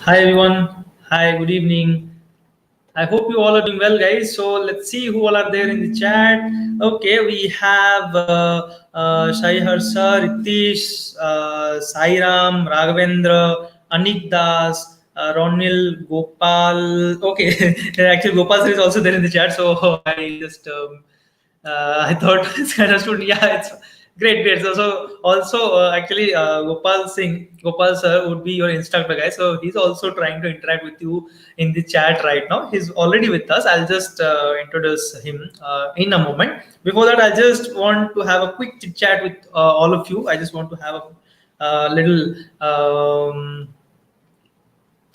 Hi everyone. Hi, good evening. I hope you all are doing well, guys. So let's see who all are there in the chat. Okay, we have Shai Harsha, Ritish, Sairam, Raghavendra, Anik Das, Ronil, Gopal. Okay, actually Gopal sir is also there in the chat. So I just I thought it's kind of student. Yeah, it's great, great. So also actually Gopal sir would be your instructor, guys. So he's also trying to interact with you in the chat right now. He's already with us. I'll just introduce him in a moment. Before that, I just want to have a quick chit chat with all of you. I just want to have a little.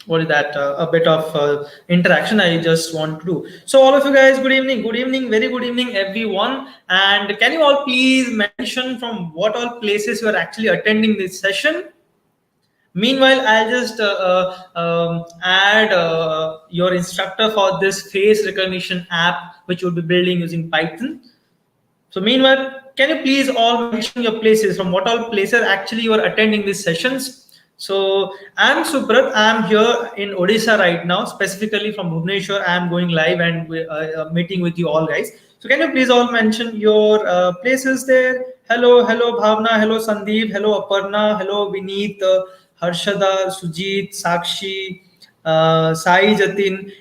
What is that a bit of interaction I just want to do. So all of you guys, good evening, very good evening everyone. And can you all please mention from what all places you are actually attending this session? Meanwhile, I'll just add your instructor for this face recognition app which we'll be building using Python. So meanwhile, can you please all mention your places, from what all places actually you are attending these sessions? So I'm Subrat. I'm here in Odisha right now, specifically from Bhubaneswar. I'm going live and meeting with you all, guys. So can you please all mention your places there? Hello, hello Bhavna, hello Sandeep, hello Aparna, hello Vineet, Harshada, Sujit, Sakshi, Sai Jatin,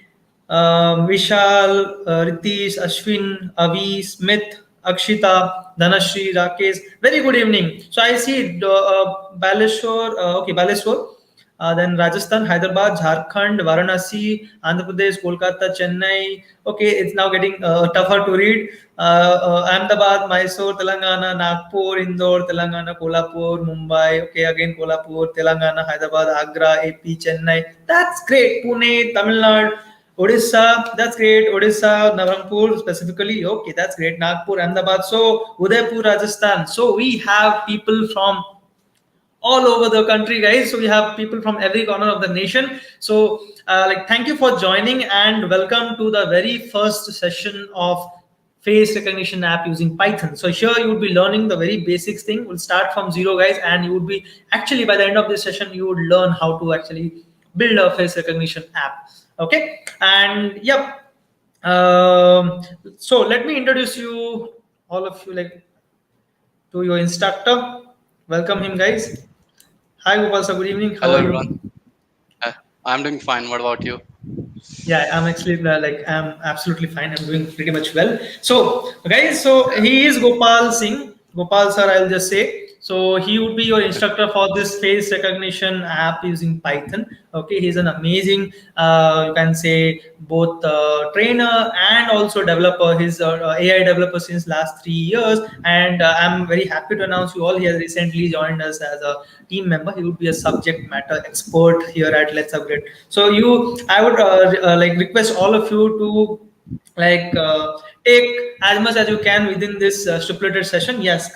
Vishal, Ritish, Ashwin, Avi, Smith, Akshita, Dhanashri, Rakesh. Very good evening. So I see Baleshwar, okay, Baleshwar, then Rajasthan, Hyderabad, Jharkhand, Varanasi, Andhra Pradesh, Kolkata, Chennai. Okay, it's now getting tougher to read. Ahmedabad, Mysore, Telangana, Nagpur, Indore, Telangana, Kolhapur, Mumbai. Okay, again Kolhapur, Telangana, Hyderabad, Agra, AP, Chennai. That's great. Pune, Tamil Nadu. Odisha, that's great. Odisha, Navangpur specifically. Okay, that's great. Nagpur, Ahmedabad. So, Udaipur, Rajasthan. So, we have people from all over the country, guys. So we have people from every corner of the nation. So thank you for joining and welcome to the very first session of face recognition app using Python. So here you would be learning the very basics thing. We'll start from zero, guys, and you would be actually, by the end of this session, you would learn how to actually build a face recognition app. Okay, and yep. So let me introduce you, all of you, like, to your instructor. Welcome him, guys. Hi, Gopal sir. Good evening. How Hello are everyone. you? I'm doing fine. What about you? Yeah, I'm actually I'm absolutely fine. I'm doing pretty much well. So, guys, so he is Gopal Singh. Gopal sir, I'll just say. So he would be your instructor for this face recognition app using Python. Okay, he's an amazing, you can say, both trainer and also developer. He's AI developer since last 3 years, and I'm very happy to announce you all. He has recently joined us as a team member. He would be a subject matter expert here at Let's Upgrade. So I would like request all of you to take as much as you can within this stipulated session. Yes,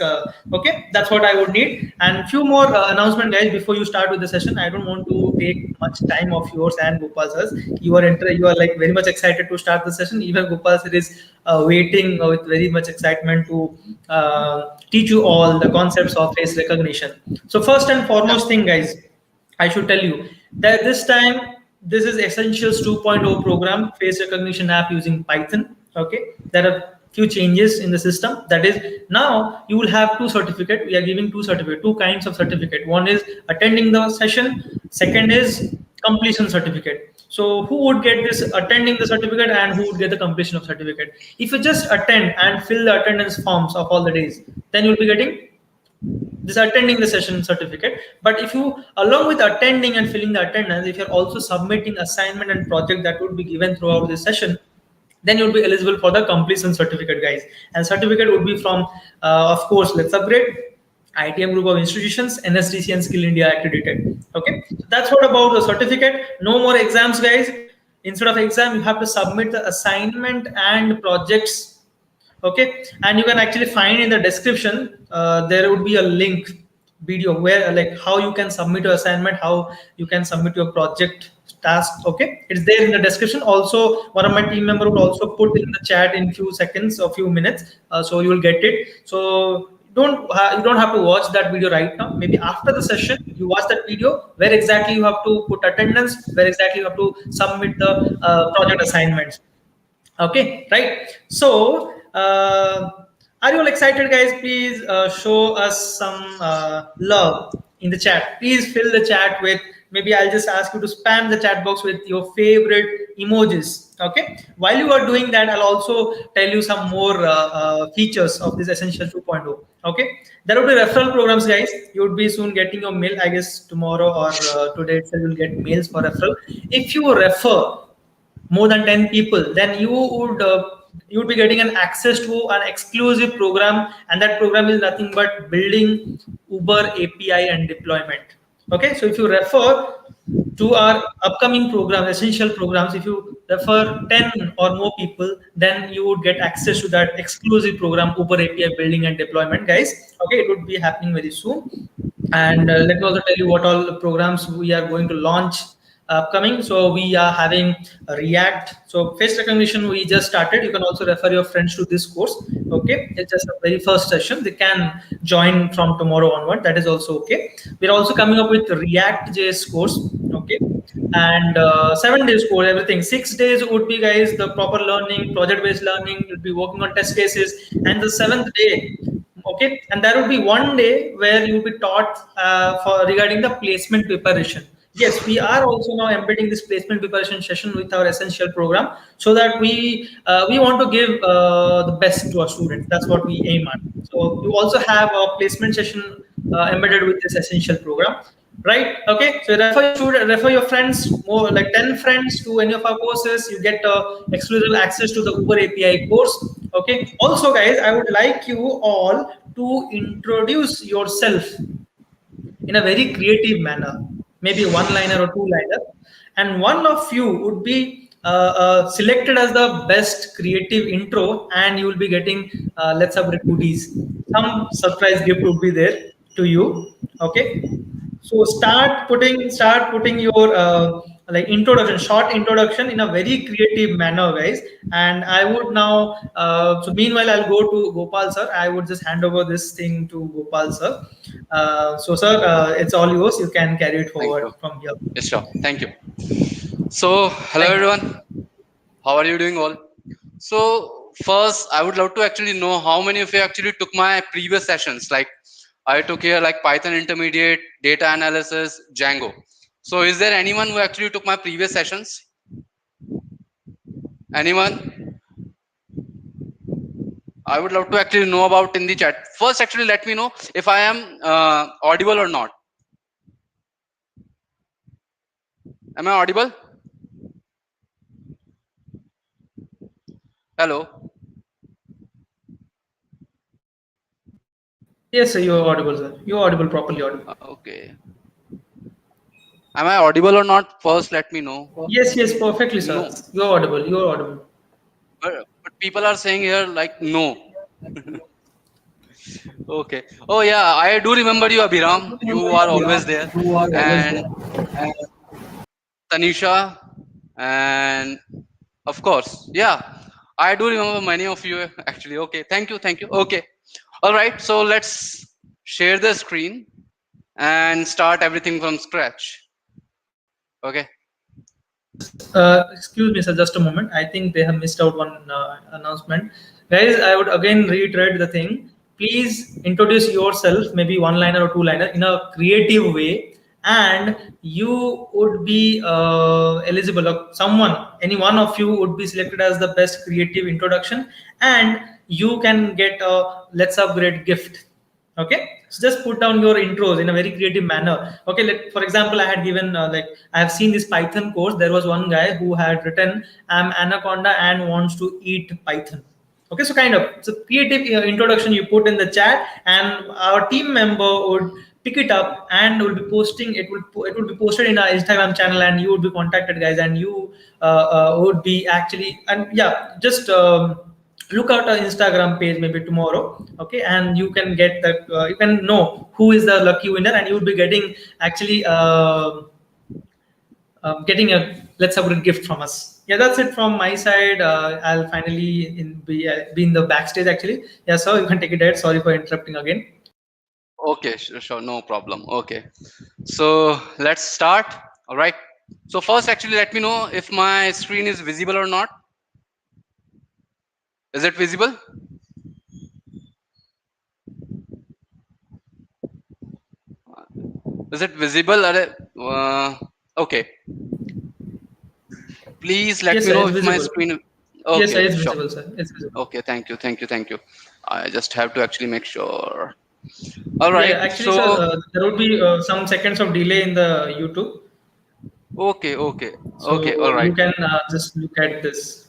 okay, that's what I would need. And few more announcement, guys, before you start with the session. I don't want to take much time of yours and Gopal's. You are like very much excited to start the session. Even Gopal sir is waiting with very much excitement to teach you all the concepts of face recognition. So first and Yeah. foremost thing, guys, I should tell you that this time this is Essentials 2.0 program face recognition app using Python. Okay, there are few changes in the system. That is, now you will have two certificate. We are giving two certificate, two kinds of certificate. One is attending the session. Second is completion certificate. So who would get this attending the certificate and who would get the completion of certificate? If you just attend and fill the attendance forms of all the days, then you'll be getting this attending the session certificate. But if you, along with attending and filling the attendance, if you're also submitting assignment and project that would be given throughout the session, then you'll be eligible for the completion certificate, guys. And certificate would be from of course Let's Upgrade, ITM group of institutions, NSDC and Skill India accredited. Okay, so that's what about the certificate. No more exams, guys. Instead of exam, you have to submit the assignment and projects. Okay, and you can actually find in the description there would be a link video where like how you can submit your assignment, how you can submit your project task. Okay, it's there in the description. Also, one of my team member would also put in the chat in few seconds or few minutes, so you will get it. So you don't have to watch that video right now. Maybe after the session you watch that video where exactly you have to put attendance, where exactly you have to submit the project assignments. Okay, right. So, are you all excited, guys? Please show us some love in the chat. Please fill the chat with, maybe I'll just ask you to spam the chat box with your favorite emojis. Okay. While you are doing that, I'll also tell you some more features of this Essential 2.0. Okay. There will be referral programs, guys. You would be soon getting your mail, I guess, tomorrow or today itself. You'll get mails for referral. If you refer more than 10 people, then you would be getting an access to an exclusive program, and that program is nothing but building Uber API and deployment. Okay, so if you refer to our upcoming program, essential programs, if you refer 10 or more people, then you would get access to that exclusive program, Uber API building and deployment, guys. Okay, it would be happening very soon. And let me also tell you what all programs we are going to launch upcoming. So we are having React. So face recognition we just started. You can also refer your friends to this course. Okay, it's just a very first session. They can join from tomorrow onward. That is also okay. We're also coming up with React JS course. Okay, and 7 days course, everything. 6 days would be, guys, the proper learning, project based learning. You'll be working on test cases, and the seventh day, okay, and there would be one day where you will be taught for regarding the placement preparation. Yes, we are also now embedding this placement preparation session with our essential program, so that we want to give the best to our students. That's what we aim at. So you also have a placement session embedded with this essential program, right? Okay, so refer your friends, more like 10 friends, to any of our courses. You get exclusive access to the Uber API course. Okay, also, guys, I would like you all to introduce yourself in a very creative manner, maybe one liner or two liner, and one of you would be selected as the best creative intro, and you will be getting Let's Upgrade goodies. Some surprise gift would be there to you. Okay, so start putting your like introduction, short introduction in a very creative manner, guys. And I would now so meanwhile I'll go to Gopal sir. I would just hand over this thing to Gopal sir. So sir, it's all yours. You can carry it Thank forward you. from here. Yes, sure. Thank you. So, hello Thank you. everyone. How are you doing all? So, first, I would love to actually know how many of you actually took my previous sessions. Like, I took here like Python Intermediate, Data Analysis, Django. So, is there anyone who actually took my previous sessions? Anyone? I would love to actually know about in the chat. First, actually, let me know if I am audible or not. Am I audible? Hello. Yes, sir, you're audible, sir. You're audible, properly audible. Okay. Am I audible or not? First, let me know. Yes, yes, perfectly, sir. No. You're audible. You're audible. But people are saying here like no. Okay. Oh yeah, I do remember you, Abhiram. You are always there. And Tanisha, and of course, yeah, I do remember many of you actually. Okay, thank you, thank you. Okay, all right. So let's share the screen and start everything from scratch. Okay. Excuse me, sir, just a moment. I think they have missed out one announcement. Guys, I would again reiterate the thing. Please introduce yourself, maybe one liner or two liner, in a creative way, and you would be eligible. Or someone, any one of you, would be selected as the best creative introduction, and you can get a Let's Upgrade gift. Okay, so just put down your intros in a very creative manner. Okay, for example, I had given like I have seen this Python course. There was one guy who had written, "I'm anaconda and wants to eat Python." Okay, so kind of it's a creative introduction you put in the chat, and our team member would pick it up and will be posting it. It will be posted in our Instagram channel, and you would be contacted, guys, and you would be actually, and yeah, just. Look out our Instagram page maybe tomorrow, okay, and you can get that. You can know who is the lucky winner, and you will be getting actually getting a Let's Upgrade gift from us. Yeah, that's it from my side. I'll finally be in the backstage actually. Yeah, so you can take it ahead. Sorry for interrupting again. Okay, sure, no problem. Okay, so let's start. All right. So first, actually, let me know if my screen is visible or not. Is it visible? Is it visible? Okay. Please let Yes, me sir, know it's if my visible. screen. Yes, sir, Okay, it's sure. visible, sir. It's visible. Okay, thank you. I just have to actually make sure. All right. Yeah, actually, sir, So there would be some seconds of delay in the YouTube, okay. All so right. you can just look at this.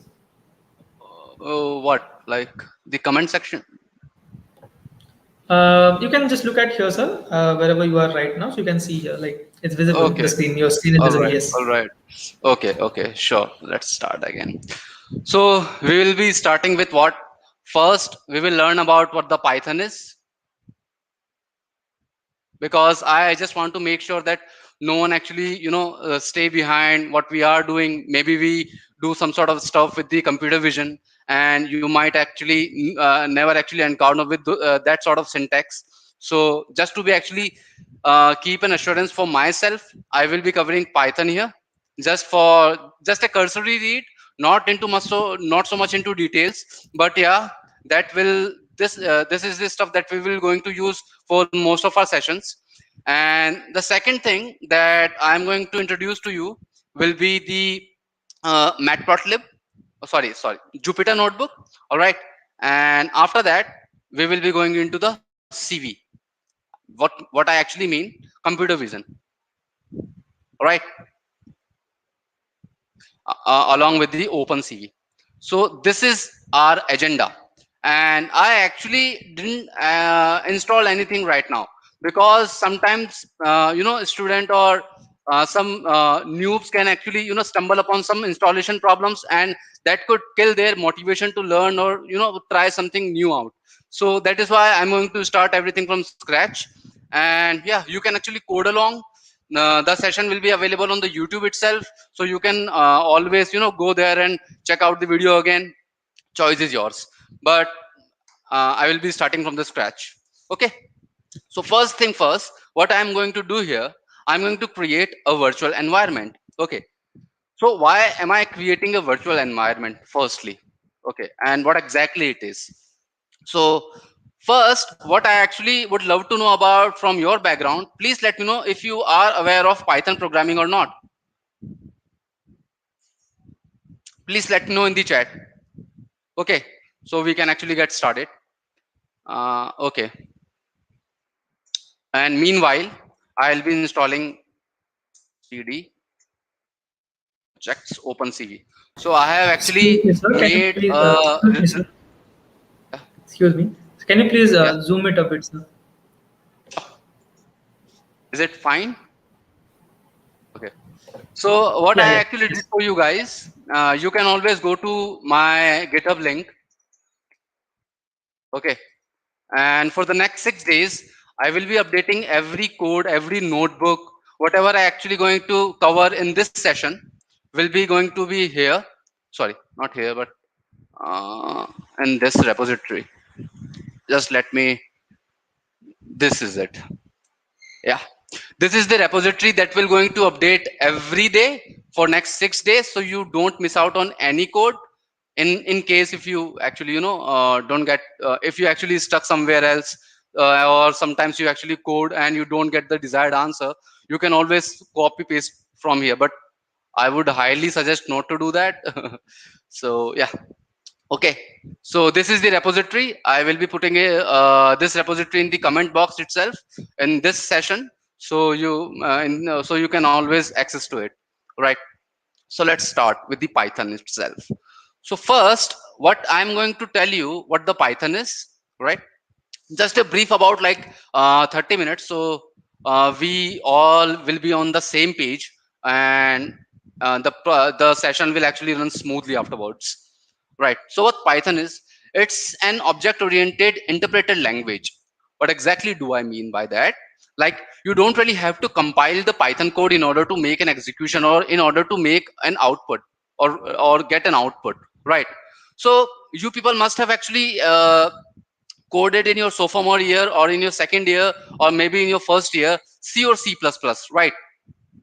What? Like the comment section? You can just look at here, sir, wherever you are right now. So you can see here, like it's visible. The Okay. screen, your screen is All visible. right. Yes. All right. Okay. Sure. Let's start again. So we will be starting with what? First, we will learn about what the Python is, because I just want to make sure that no one actually stay behind what we are doing. Maybe we do some sort of stuff with the computer vision, and you might actually never actually encounter with that sort of syntax. So just to be actually keep an assurance for myself, I will be covering Python here, just a cursory read, not so much into details. But yeah, that will this is the stuff that we will going to use for most of our sessions. And the second thing that I'm going to introduce to you will be the matplotlib, sorry, Jupyter notebook. All right. And after that, we will be going into the CV. What I actually mean, computer vision. All right. Along with the open CV. So this is our agenda, and I actually didn't install anything right now, because sometimes a student or some noobs can actually stumble upon some installation problems, and that could kill their motivation to learn or try something new out. So that is why I'm going to start everything from scratch. And yeah, you can actually code along. The session will be available on the YouTube itself, so you can always go there and check out the video again. Choice is yours, but I will be starting from the scratch. Okay. So first thing first, what I'm going to do here, I'm going to create a virtual environment. Okay. So why am I creating a virtual environment firstly? Okay, and what exactly it is? So first, what I actually would love to know about from your background, please let me know if you are aware of Python programming or not. Please let me know in the chat. Okay, so we can actually get started. Okay, and meanwhile, I'll be installing cd projects OpenCV. So I have Excuse actually me, sir. Can you made please? a. Excuse me, sir. Excuse me. Can you please Yeah, zoom it a bit, sir? is it fine? Okay. So what Yeah, I yeah. actually did Yes. for you guys, you can always go to my GitHub link. Okay. And for the next 6 days, I will be updating every code, every notebook, whatever I actually going to cover in this session will be going to be here. Sorry, not here, but uh, in this repository. Just let me. This is it. Yeah, this is the repository that will going to update every day for next 6 days, so you don't miss out on any code. In case if you actually don't get if you actually stuck somewhere else, or sometimes you actually code and you don't get the desired answer, you can always copy paste from here, but I would highly suggest not to do that. So yeah. Okay, so this is the repository. I will be putting this repository in the comment box itself in this session, so so you can always access to it. Right. So let's start with the Python itself. So first, what I'm going to tell you what the Python is. Right. Just a brief about like 30 minutes, so we all will be on the same page, and the session will actually run smoothly afterwards. Right. So what Python is, it's an object oriented interpreted language. What exactly do I mean by that? Like, you don't really have to compile the Python code in order to make an execution or in order to make an output. or get an output, right? So you people must have actually coded in your sophomore year or in your second year or maybe in your first year C or C++, right?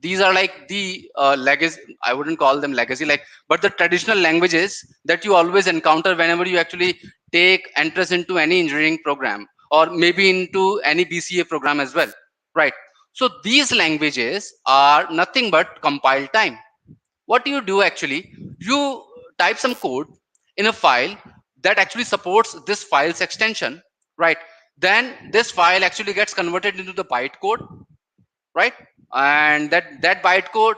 These are like the legacy, I wouldn't call them legacy, like, but the traditional languages that you always encounter whenever you actually take entrance into any engineering program or maybe into any BCA program as well, right? So these languages are nothing but compile time. What do you do actually? You type some code in a file that actually supports this file's extension, right? Then this file actually gets converted into the bytecode, right? And that bytecode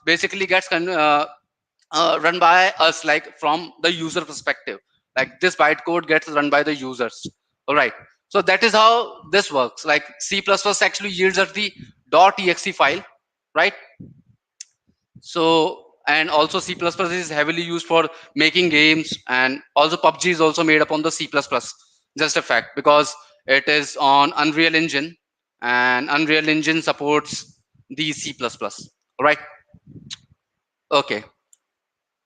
basically gets run by us, like from the user perspective. Like this bytecode gets run by the users, all right? So that is how this works. Like C++ actually yields us the .exe file, right? So, and also C++ is heavily used for making games, and also PUBG is also made up on the C++. Just a fact, because it is on Unreal Engine, and Unreal Engine supports the C++. Right? Okay.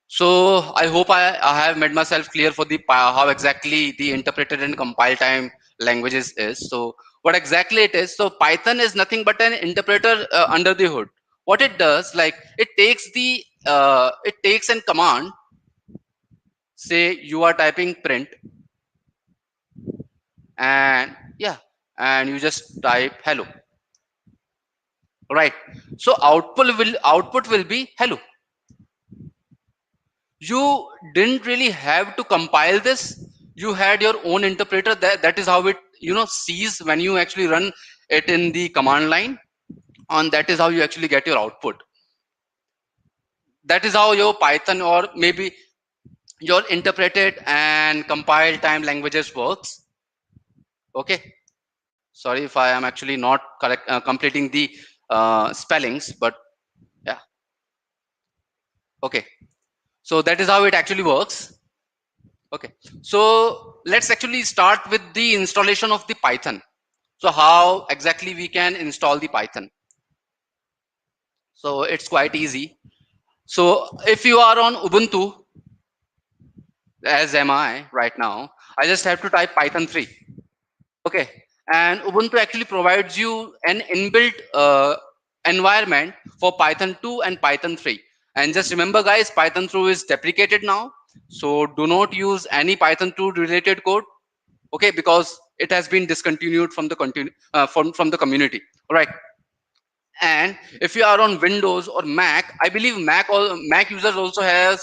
So I hope I have made myself clear for the how exactly the interpreted and compile time languages is. So what exactly it is? So Python is nothing but an interpreter under the hood. What it does, like it takes an command. Say you are typing print, and yeah, and you just type hello, right? So output will be hello. You didn't really have to compile this. You had your own interpreter. That is how it sees when you actually run it in the command line, and that is how you actually get your output. That is how your Python or maybe your interpreted and compile time languages works. Okay, sorry if I am actually not correct completing the spellings, but yeah. Okay, so that is how it actually works. Okay, so let's actually start with the installation of the Python. So how exactly we can install the Python? So it's quite easy. So if you are on Ubuntu, as am I right now, I just have to type Python 3. Okay, and Ubuntu actually provides you an inbuilt environment for Python 2 and Python 3. And just remember, guys, Python 2 is deprecated now, so do not use any Python 2 related code. Okay, because it has been discontinued from the from the community. All right. And if you are on Windows or Mac, I believe Mac users also has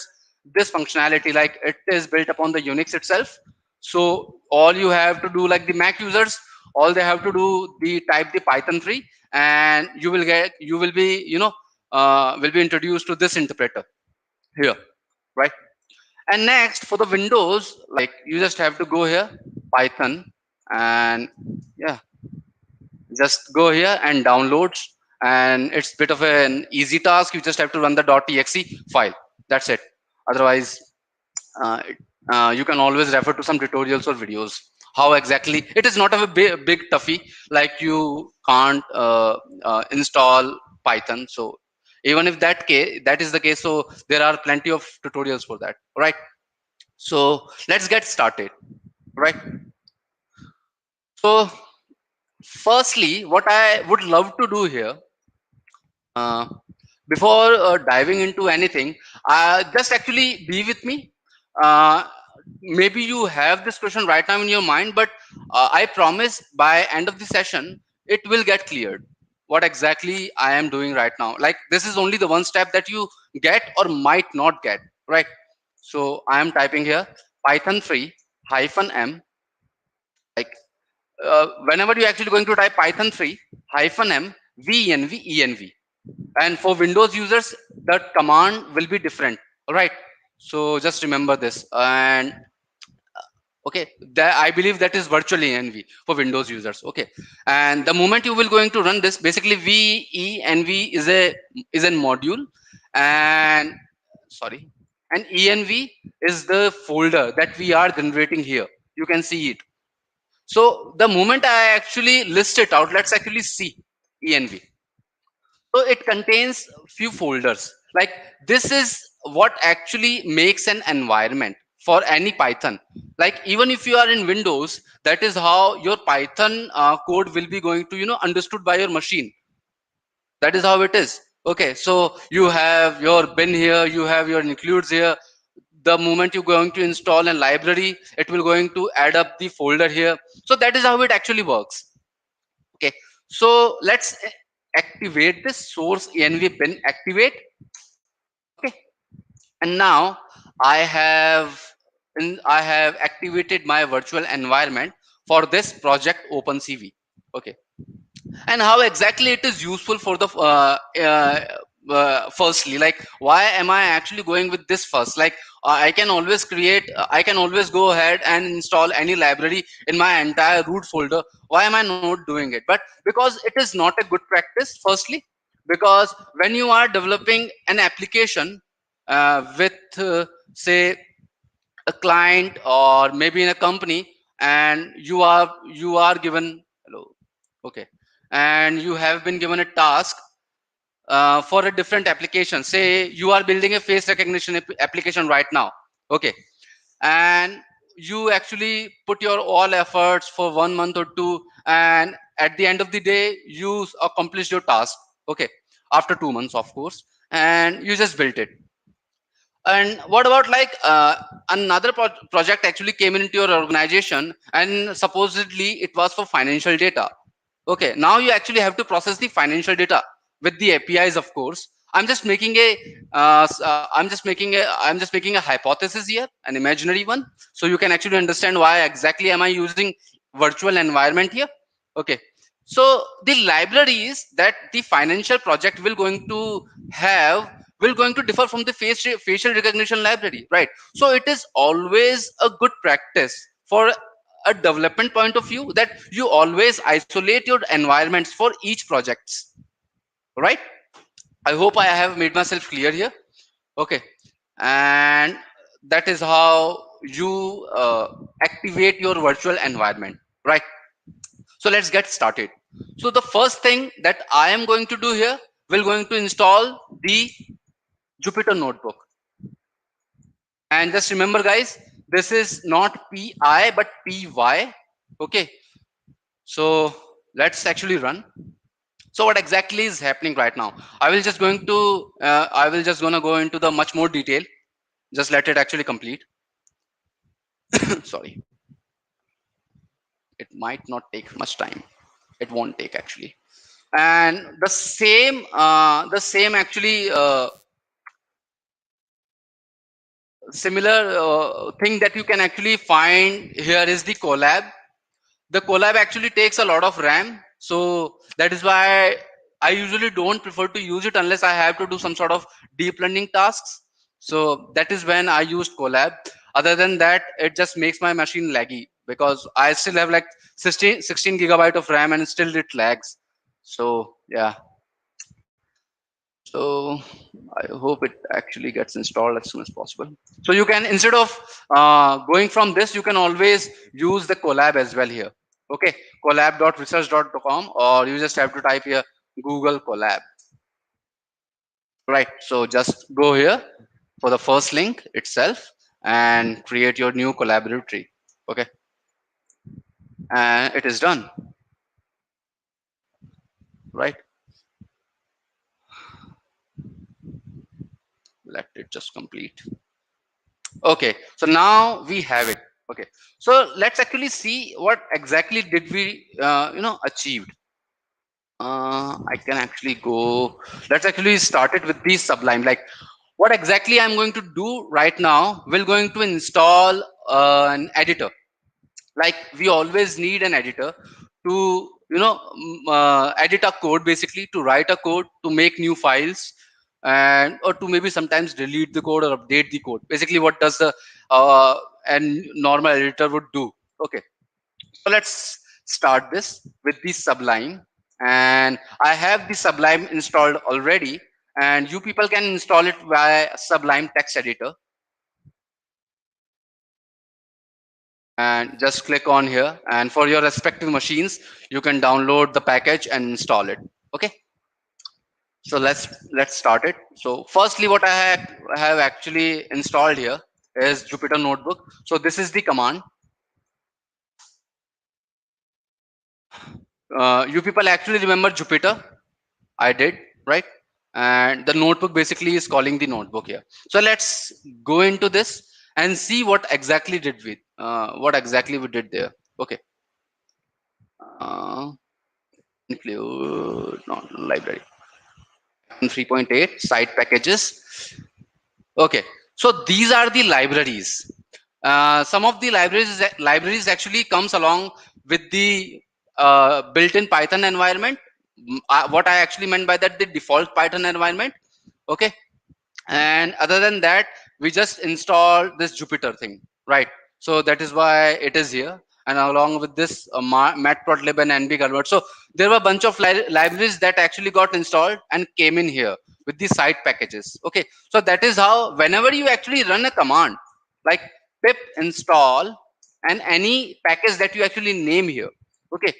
this functionality, like it is built upon the Unix itself. So all you have to do, like the Mac users, all they have to do, the type the Python 3, and you will be will be introduced to this interpreter here, right? And next for the Windows, like you just have to go here, Python, and yeah, just go here and downloads, and it's a bit of an easy task. You just have to run the .exe file. That's it. Otherwise, you can always refer to some tutorials or videos. How exactly? It is not a big toughie. Like you can't install Python. So even if that is the case, so there are plenty of tutorials for that. Right. So let's get started. Right. So firstly, what I would love to do here, uh, before diving into anything, just actually be with me. Uh, Maybe you have this question right now in your mind, but I promise by end of the session, it will get cleared what exactly I am doing right now. Like this is only the one step that you get or might not get, right? So I am typing here Python 3 hyphen m, like whenever you're actually going to type Python 3 hyphen m venv. And for Windows users, that command will be different. All right. So just remember this. And okay, that I believe that is virtually env for Windows users. Okay. And the moment you will going to run this, basically venv is a module, and sorry, and env is the folder that we are generating here. You can see it. So the moment I actually list it out, let's actually see env. So it contains few folders. Like this is what actually makes an environment for any Python. Like even if you are in Windows, that is how your Python code will be going to understood by your machine. That is how it is. Okay, so you have your bin here, you have your includes here. The moment you're going to install a library, it will going to add up the folder here. So that is how it actually works. Okay, so let's activate this source env bin activate. Okay, and now I have I have activated my virtual environment for this project OpenCV. Okay, and how exactly it is useful for the firstly, like why am I actually going with this first? Like I can always I can always go ahead and install any library in my entire root folder. Why am I not doing it? But because it is not a good practice, firstly, because when you are developing an application with say a client or maybe in a company, and you are given hello, okay, and you have been given a task for a different application. Say you are building a face recognition application right now. Okay, and you actually put your all efforts for 1 month or two, and at the end of the day you accomplish your task. Okay, after 2 months of course, and you just built it. And what about like another project actually came into your organization, and supposedly it was for financial data. Okay, now you actually have to process the financial data with the APIs, of course. I'm just making a hypothesis here, an imaginary one, so you can actually understand why exactly am I using virtual environment here. Okay, so the libraries that the financial project will going to have will going to differ from the facial recognition library, right? So it is always a good practice for a development point of view that you always isolate your environments for each projects, right? I hope I have made myself clear here. Okay, and that is how you activate your virtual environment, right? So let's get started. So the first thing that I am going to do here, we're going to install the Jupyter notebook. And just remember guys, this is not pi but py. Okay, so let's actually run. So what exactly is happening right now? I will just gonna go into the much more detail. Just let it actually complete. Sorry, it might not take much time. It won't take actually. And the same actually similar thing that you can actually find here is the collab. The collab actually takes a lot of RAM, so that is why I usually don't prefer to use it unless I have to do some sort of deep learning tasks. So that is when I used collab. Other than that, it just makes my machine laggy because I still have like 16 gigabyte of RAM and still it lags. So yeah, so I hope it actually gets installed as soon as possible. So you can, instead of going from this, you can always use the collab as well here. Okay, collab.research.com, or you just have to type here Google collab. Right, so just go here for the first link itself and create your new collaboratory. Okay, and it is done. Right, let it just complete. Okay, so now we have it. Okay, so let's actually see what exactly did we achieved. I can actually go, let's actually start it with the Sublime. Like what exactly I'm going to do right now, we're going to install an editor. Like we always need an editor to edit a code, basically to write a code, to make new files, and or to maybe sometimes delete the code or update the code. Basically what does the and normal editor would do. Okay, so let's start this with the Sublime, and I have the Sublime installed already, and you people can install it via Sublime text editor. And just click on here, and for your respective machines you can download the package and install it. Okay, So let's start it. So firstly, what have actually installed here is Jupyter Notebook. So this is the command. You people actually remember Jupyter? I did, right? And the notebook basically is calling the notebook here. So let's go into this and see what exactly we did there. Okay. Uh, Include not library 3.8 site packages. Okay, so these are the libraries. Some of the libraries actually comes along with the built-in Python environment. What I actually meant by that, the default Python environment. Okay, and other than that, we just install this Jupyter thing, right? So that is why it is here, and along with this matplotlib and nb convert. So there were a bunch of libraries that actually got installed and came in here with the side packages. Okay, so that is how whenever you actually run a command like pip install and any package that you actually name here. Okay,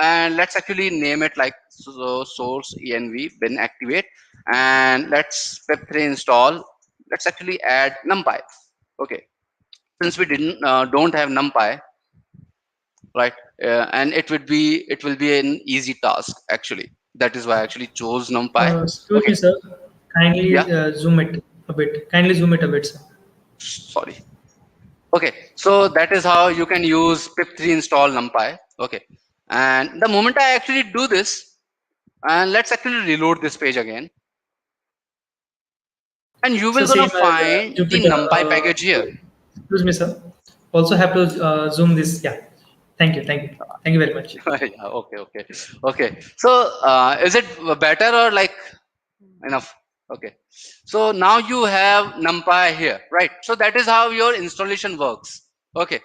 and let's actually name it like so source env bin activate, and let's pip3 install. Let's actually add numpy. Okay, since we didn't don't have numpy, right? And it will be an easy task actually. That is why I actually chose numpy. Excuse Okay, me, sir. yeah, Kindly zoom it a bit. Kindly zoom it a bit, sir. sorry. Okay, so that is how you can use pip3 install numpy. Okay, and the moment I actually do this, and let's actually reload this page again, and you So will gonna same as find the Jupyter. numpy package here. Excuse me, sir. Also have to zoom this. Yeah. Thank you. Thank you. Thank you very much. Yeah, okay. So is it better or like enough? Okay, so now you have numpy here, right? So that is how your installation works. Okay,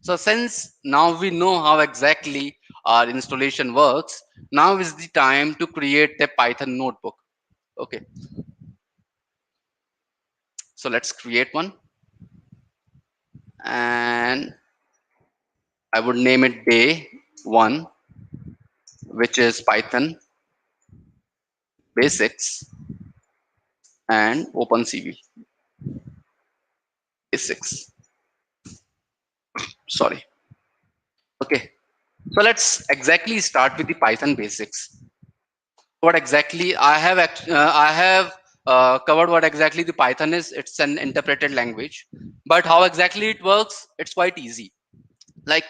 so since now we know how exactly our installation works, now is the time to create a Python notebook. Okay, so let's create one, and I would name it day one, which is Python basics and OpenCV basics. Sorry. Okay, so let's exactly start with the Python basics. What exactly I have covered what exactly the Python is. It's an interpreted language, but how exactly it works, it's quite easy. Like,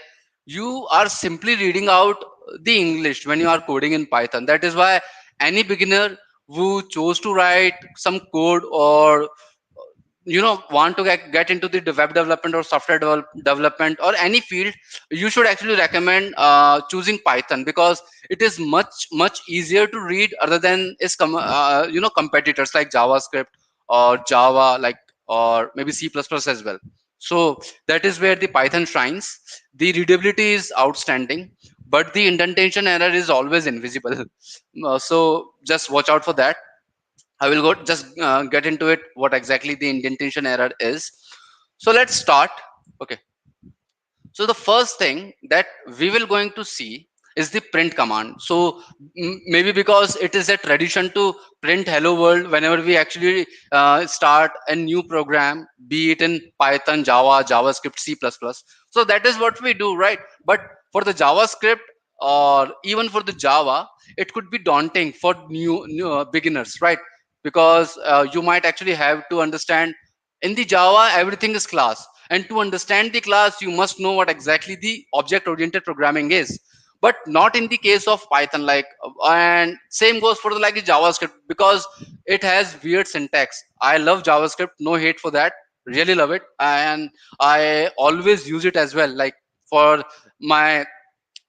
you are simply reading out the English when you are coding in Python. That is why any beginner who chose to write some code, or want to get into the web development or software development or any field, you should actually recommend choosing Python, because it is much easier to read other than its competitors like JavaScript or Java, like, or maybe C++ as well. So that is where the Python shines. The readability is outstanding, but the indentation error is always invisible. So just watch out for that. I will go just get into it what exactly the indentation error is. So let's start. Okay. So the first thing that we will going to see is the print command. So maybe because it is a tradition to print hello world whenever we actually start a new program, be it in Python, Java, JavaScript, C++. So that is what we do, right? But for the JavaScript or even for the Java, it could be daunting for new beginners, right? Because you might actually have to understand, in the Java everything is class, and to understand the class you must know what exactly the object oriented programming is, but not in the case of Python. Like, and same goes for the like the JavaScript, because it has weird syntax. I love JavaScript, no hate for that, really love it, and I always use it as well, like for my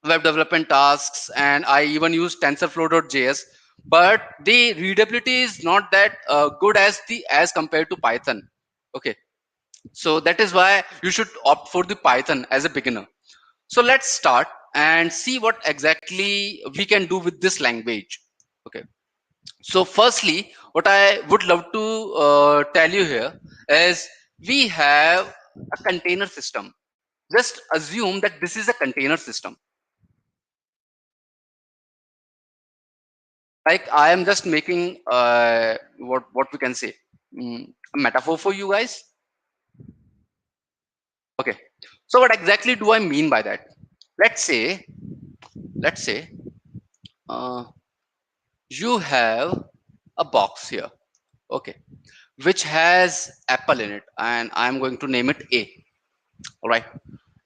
web development tasks, and I even use TensorFlow.js. But the readability is not that good as compared to Python. Okay, so that is why you should opt for the Python as a beginner. So let's start and see what exactly we can do with this language. Okay, so firstly, what I would love to tell you here is we have a container system. Just assume that this is a container system. Like I am just making what we can say, a metaphor for you guys. Okay, so what exactly do I mean by that? Let's say, let's say uh, you have a box here, okay, which has apple in it, and I'm going to name it A. All right,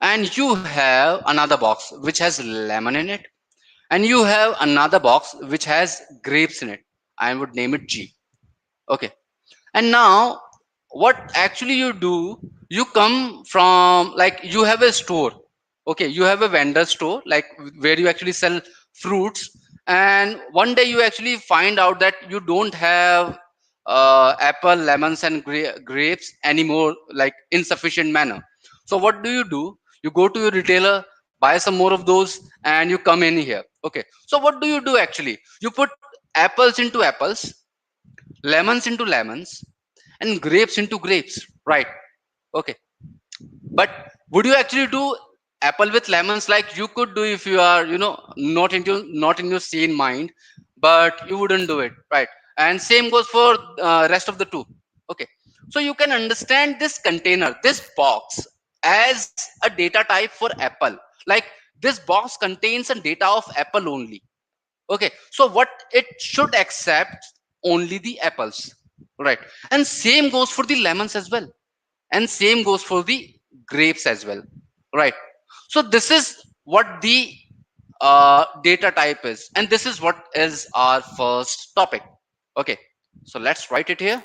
and you have another box which has lemon in it, and you have another box which has grapes in it. I would name it G. Okay, and now what actually you do, you come from, like, you have a store. Okay, you have a vendor store, like where you actually sell fruits, and one day you actually find out that you don't have apple, lemons, and grapes anymore, like in sufficient manner. So what do? You go to your retailer, buy some more of those, and you come in here. Okay, so what do you do actually? You put apples into apples, lemons into lemons, and grapes into grapes, right? Okay, but would you actually do apple with lemons? Like you could do if you are, not in your sane mind, but you wouldn't do it, right? And same goes for rest of the two. Okay, so you can understand this container, this box, as a data type for apple. Like this box contains a data of apple only. Okay, so what it should accept, only the apples, right? And same goes for the lemons as well, and same goes for the grapes as well, right? So this is what the data type is, and this is what is our first topic. Okay, so let's write it here.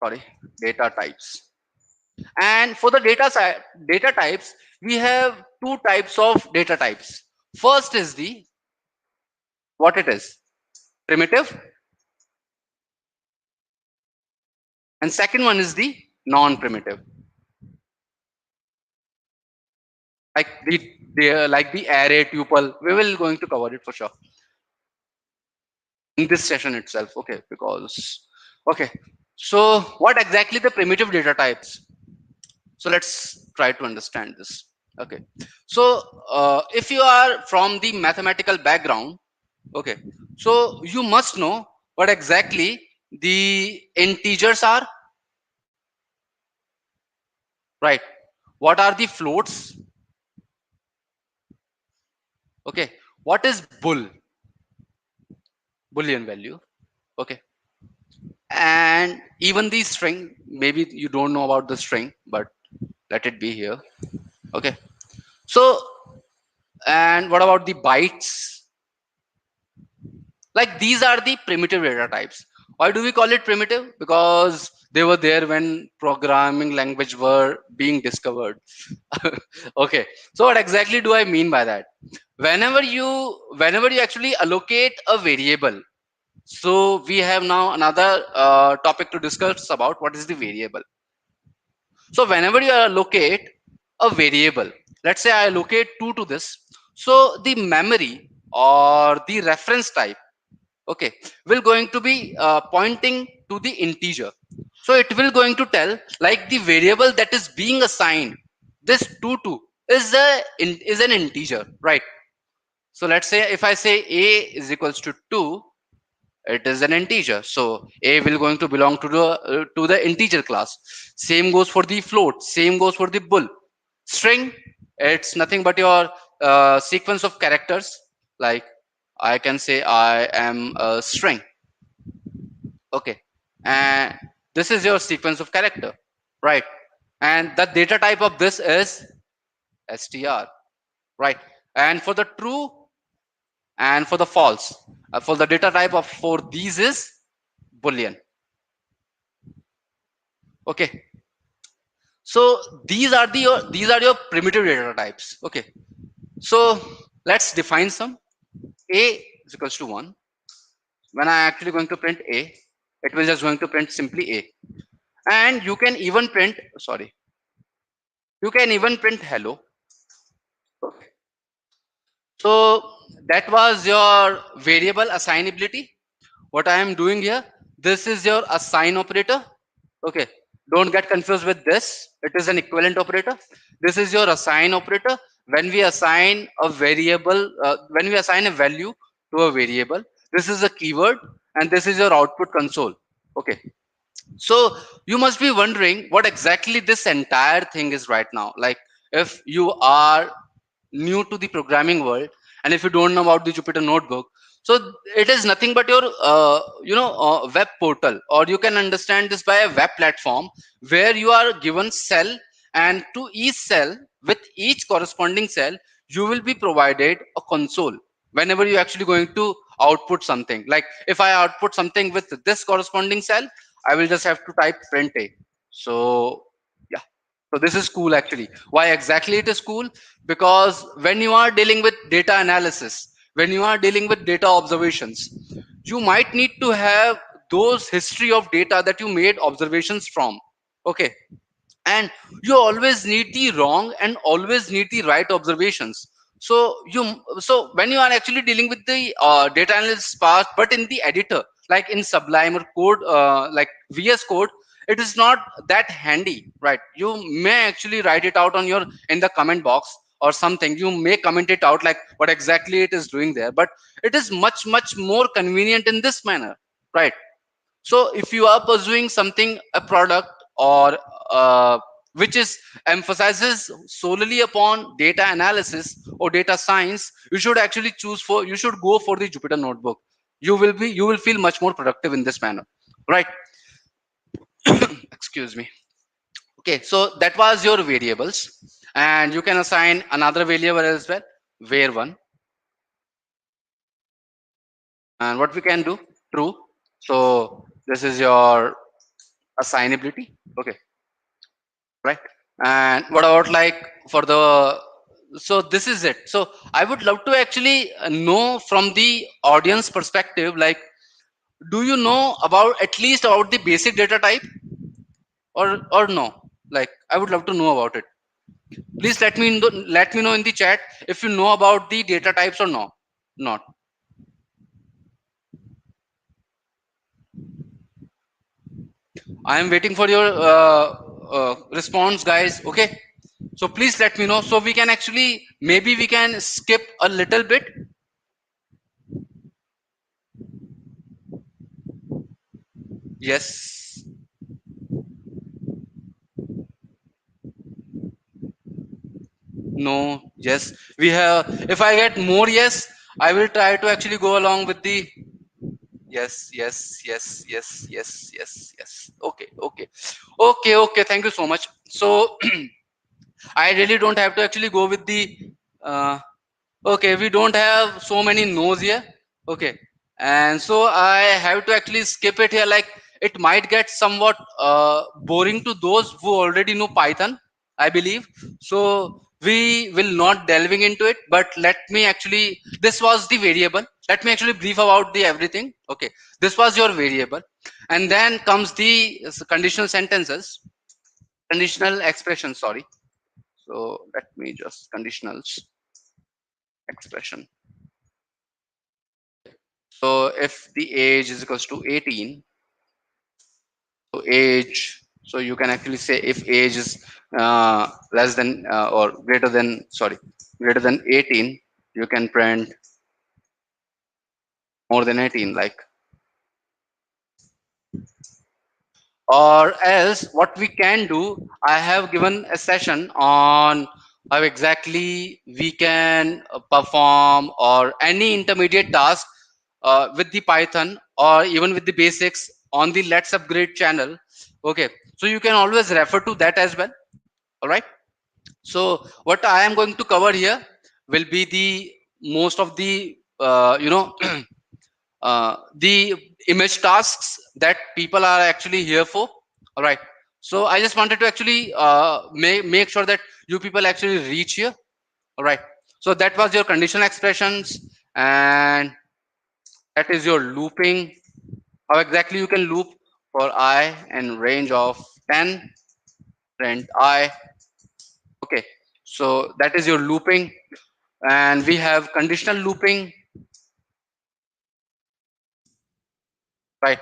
Sorry, data types. And for the data types, we have two types of data types. First is the, what it is, primitive, and second one is the non-primitive, like the array, tuple. We will going to cover it for sure in this session itself. Okay, because, okay, so what exactly the primitive data types? So let's try to understand this. Okay, so if you are from the mathematical background, okay, so you must know what exactly the integers are, right? What are the floats? Okay, what is boolean value? Okay, and even the string, maybe you don't know about the string, but let it be here. Okay, so, and what about the bytes? Like these are the primitive data types. Why do we call it primitive? Because they were there when programming language were being discovered. Okay, so what exactly do I mean by that? Whenever you actually allocate a variable, so we have now another topic to discuss about what is the variable. So whenever you allocate a variable, let's say I allocate 2 to this, so the memory or the reference type, okay, will going to be pointing to the integer. So it will going to tell, like, the variable that is being assigned, this 2 is an integer, right? So let's say if I say a is equals to 2, it is an integer, so a will going to belong to the integer class. Same goes for the float, same goes for the bull. String, it's nothing but your sequence of characters. Like I can say I am a string. Okay, and this is your sequence of character, right? And the data type of this is str, right? And for the true and for the false, for the data type of for these is boolean. Okay, so these are your primitive data types. Okay, so let's define some. A is equals to 1. When I actually going to print a, it will just going to print simply a. And you can even print, sorry, you can even print hello. Okay, so that was your variable assignability. What I am doing here, this is your assign operator. Okay, don't get confused with this, it is an equivalent operator. This is your assign operator, when we assign a variable, when we assign a value to a variable, this is a keyword and this is your output console. Okay, so you must be wondering what exactly this entire thing is right now. Like, if you are new to the programming world and if you don't know about the Jupyter notebook, so it is nothing but your web portal, or you can understand this by a web platform where you are given cell, and to each cell, with each corresponding cell, you will be provided a console whenever you're actually going to output something. Like, if I output something with this corresponding cell, I will just have to type print a. So yeah, so this is cool actually. Why exactly it is cool? Because when you are dealing with data analysis, when you are dealing with data observations, you might need to have those history of data that you made observations from. Okay, and you always need the wrong and always need the right observations. So when you are actually dealing with the data analysis part, but in the editor, like in Sublime or code, like VS Code, it is not that handy, right? You may actually write it out on your, in the comment box or something. You may comment it out like what exactly it is doing there, but it is much more convenient in this manner, right? So if you are pursuing something, a product, or which is emphasizes solely upon data analysis or data science, you should actually you should go for the Jupyter notebook. You will feel much more productive in this manner, right? Excuse me. Okay, so that was your variables, and you can assign another variable as well, var one, and what we can do, true. So this is your assignability. Okay, right? And what about like for the, so this is it. So I would love to actually know from the audience perspective, like, do you know about at least about the basic data type, or no? Like, I would love to know about it. Please let me know in the chat if you know about the data types or no, not. I am waiting for your response, guys. Okay, so please let me know so we can actually, maybe we can skip a little bit. Yes. No. Yes. We have. If I get more yes, I will try to actually go along with the yes. Yes. Yes. Yes. Yes. Yes. Yes. Okay. Okay. Okay. Okay. Thank you so much. So I really don't have to actually go with the. Uh, okay, we don't have so many no's here. Okay, and so I have to actually skip it here. Like, it might get somewhat boring to those who already know Python, I believe. So we will not delving into it. But let me actually. This was the variable. Let me actually brief about the everything. Okay, this was your variable, and then comes the conditional sentences, conditional expression. Sorry. So let me just conditionals expression. So if the age is equals to 18, so age, so you can actually say if age is less than or greater than, sorry, greater than 18, you can print more than 18, like. Or else what we can do, I have given a session on how exactly we can perform or any intermediate task with the Python or even with the basics on the Let's Upgrade channel. Okay, so you can always refer to that as well. All right, so what I am going to cover here will be the most of the the image tasks that people are actually here for. All right, so I just wanted to actually make sure that you people actually reach here. All right, so that was your conditional expressions, and that is your looping, how exactly you can loop for I and range of 10, rent I. Okay, so that is your looping, and we have conditional looping, right?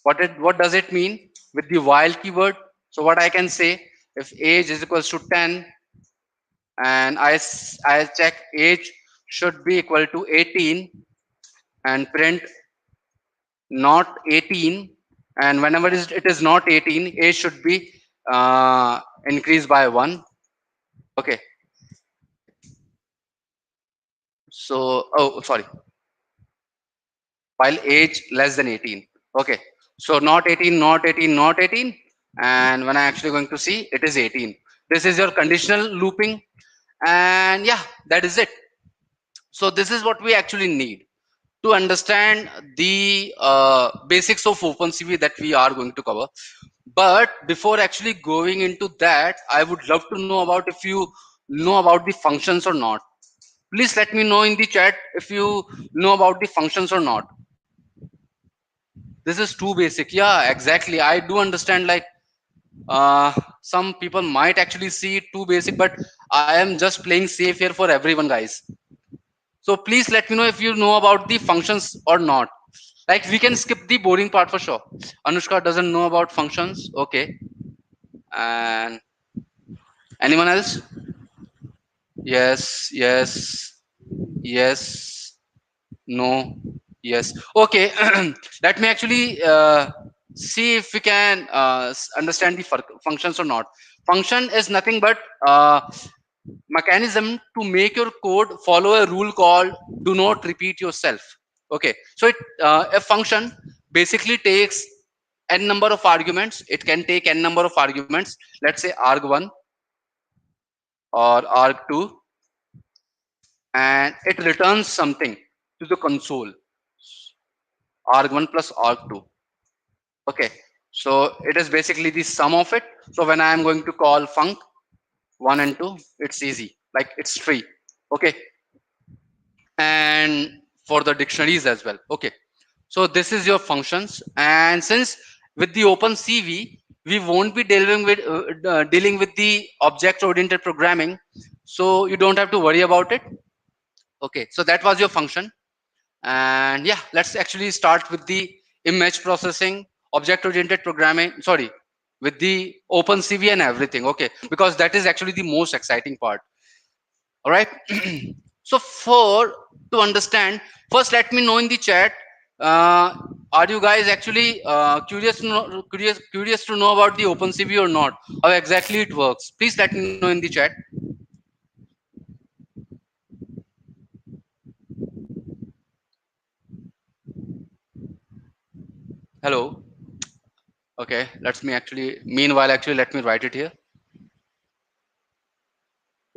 What does it mean with the while keyword? So what I can say, if age is equals to 10 and I check age should be equal to 18 and print not 18, and whenever it is not 18, age should be increased by 1. Okay, so oh sorry, while age less than 18. Okay, so not 18, not 18, not 18, and when I actually going to see, it is 18. This is your conditional looping, and yeah, that is it. So this is what we actually need to understand the basics of OpenCV that we are going to cover. But before actually going into that, I would love to know about if you know about the functions or not. Please let me know in the chat if you know about the functions or not. This is too basic. Yeah, exactly. I do understand. Like uh, some people might actually see it too basic, but I am just playing safe here for everyone, guys. So please let me know if you know about the functions or not. Like we can skip the boring part for sure. Anushka doesn't know about functions. Okay. And anyone else? Yes, yes, yes, no, yes. Okay. Let me actually see if we can understand the functions or not. Function is nothing but mechanism to make your code follow a rule called do not repeat yourself. Okay, so a function basically takes n number of arguments. It can take n number of arguments, let's say arg1 or arg2, and it returns something to the console, arg1 plus arg2. Okay, so it is basically the sum of it. So when I am going to call func 1 and 2, it's easy, like it's free. Okay, and for the dictionaries as well. Okay, so this is your functions, and since with the OpenCV we won't be dealing with the object oriented programming, so you don't have to worry about it. Okay, so that was your function, and yeah, let's actually start with the image processing, object oriented programming, sorry, with the OpenCV and everything. Okay, because that is actually the most exciting part. All right. So for to understand, first let me know in the chat, uh, are you guys actually curious to know about the OpenCV or not, how exactly it works? Please let me know in the chat. Hello. Okay, let me actually, meanwhile actually let me write it here.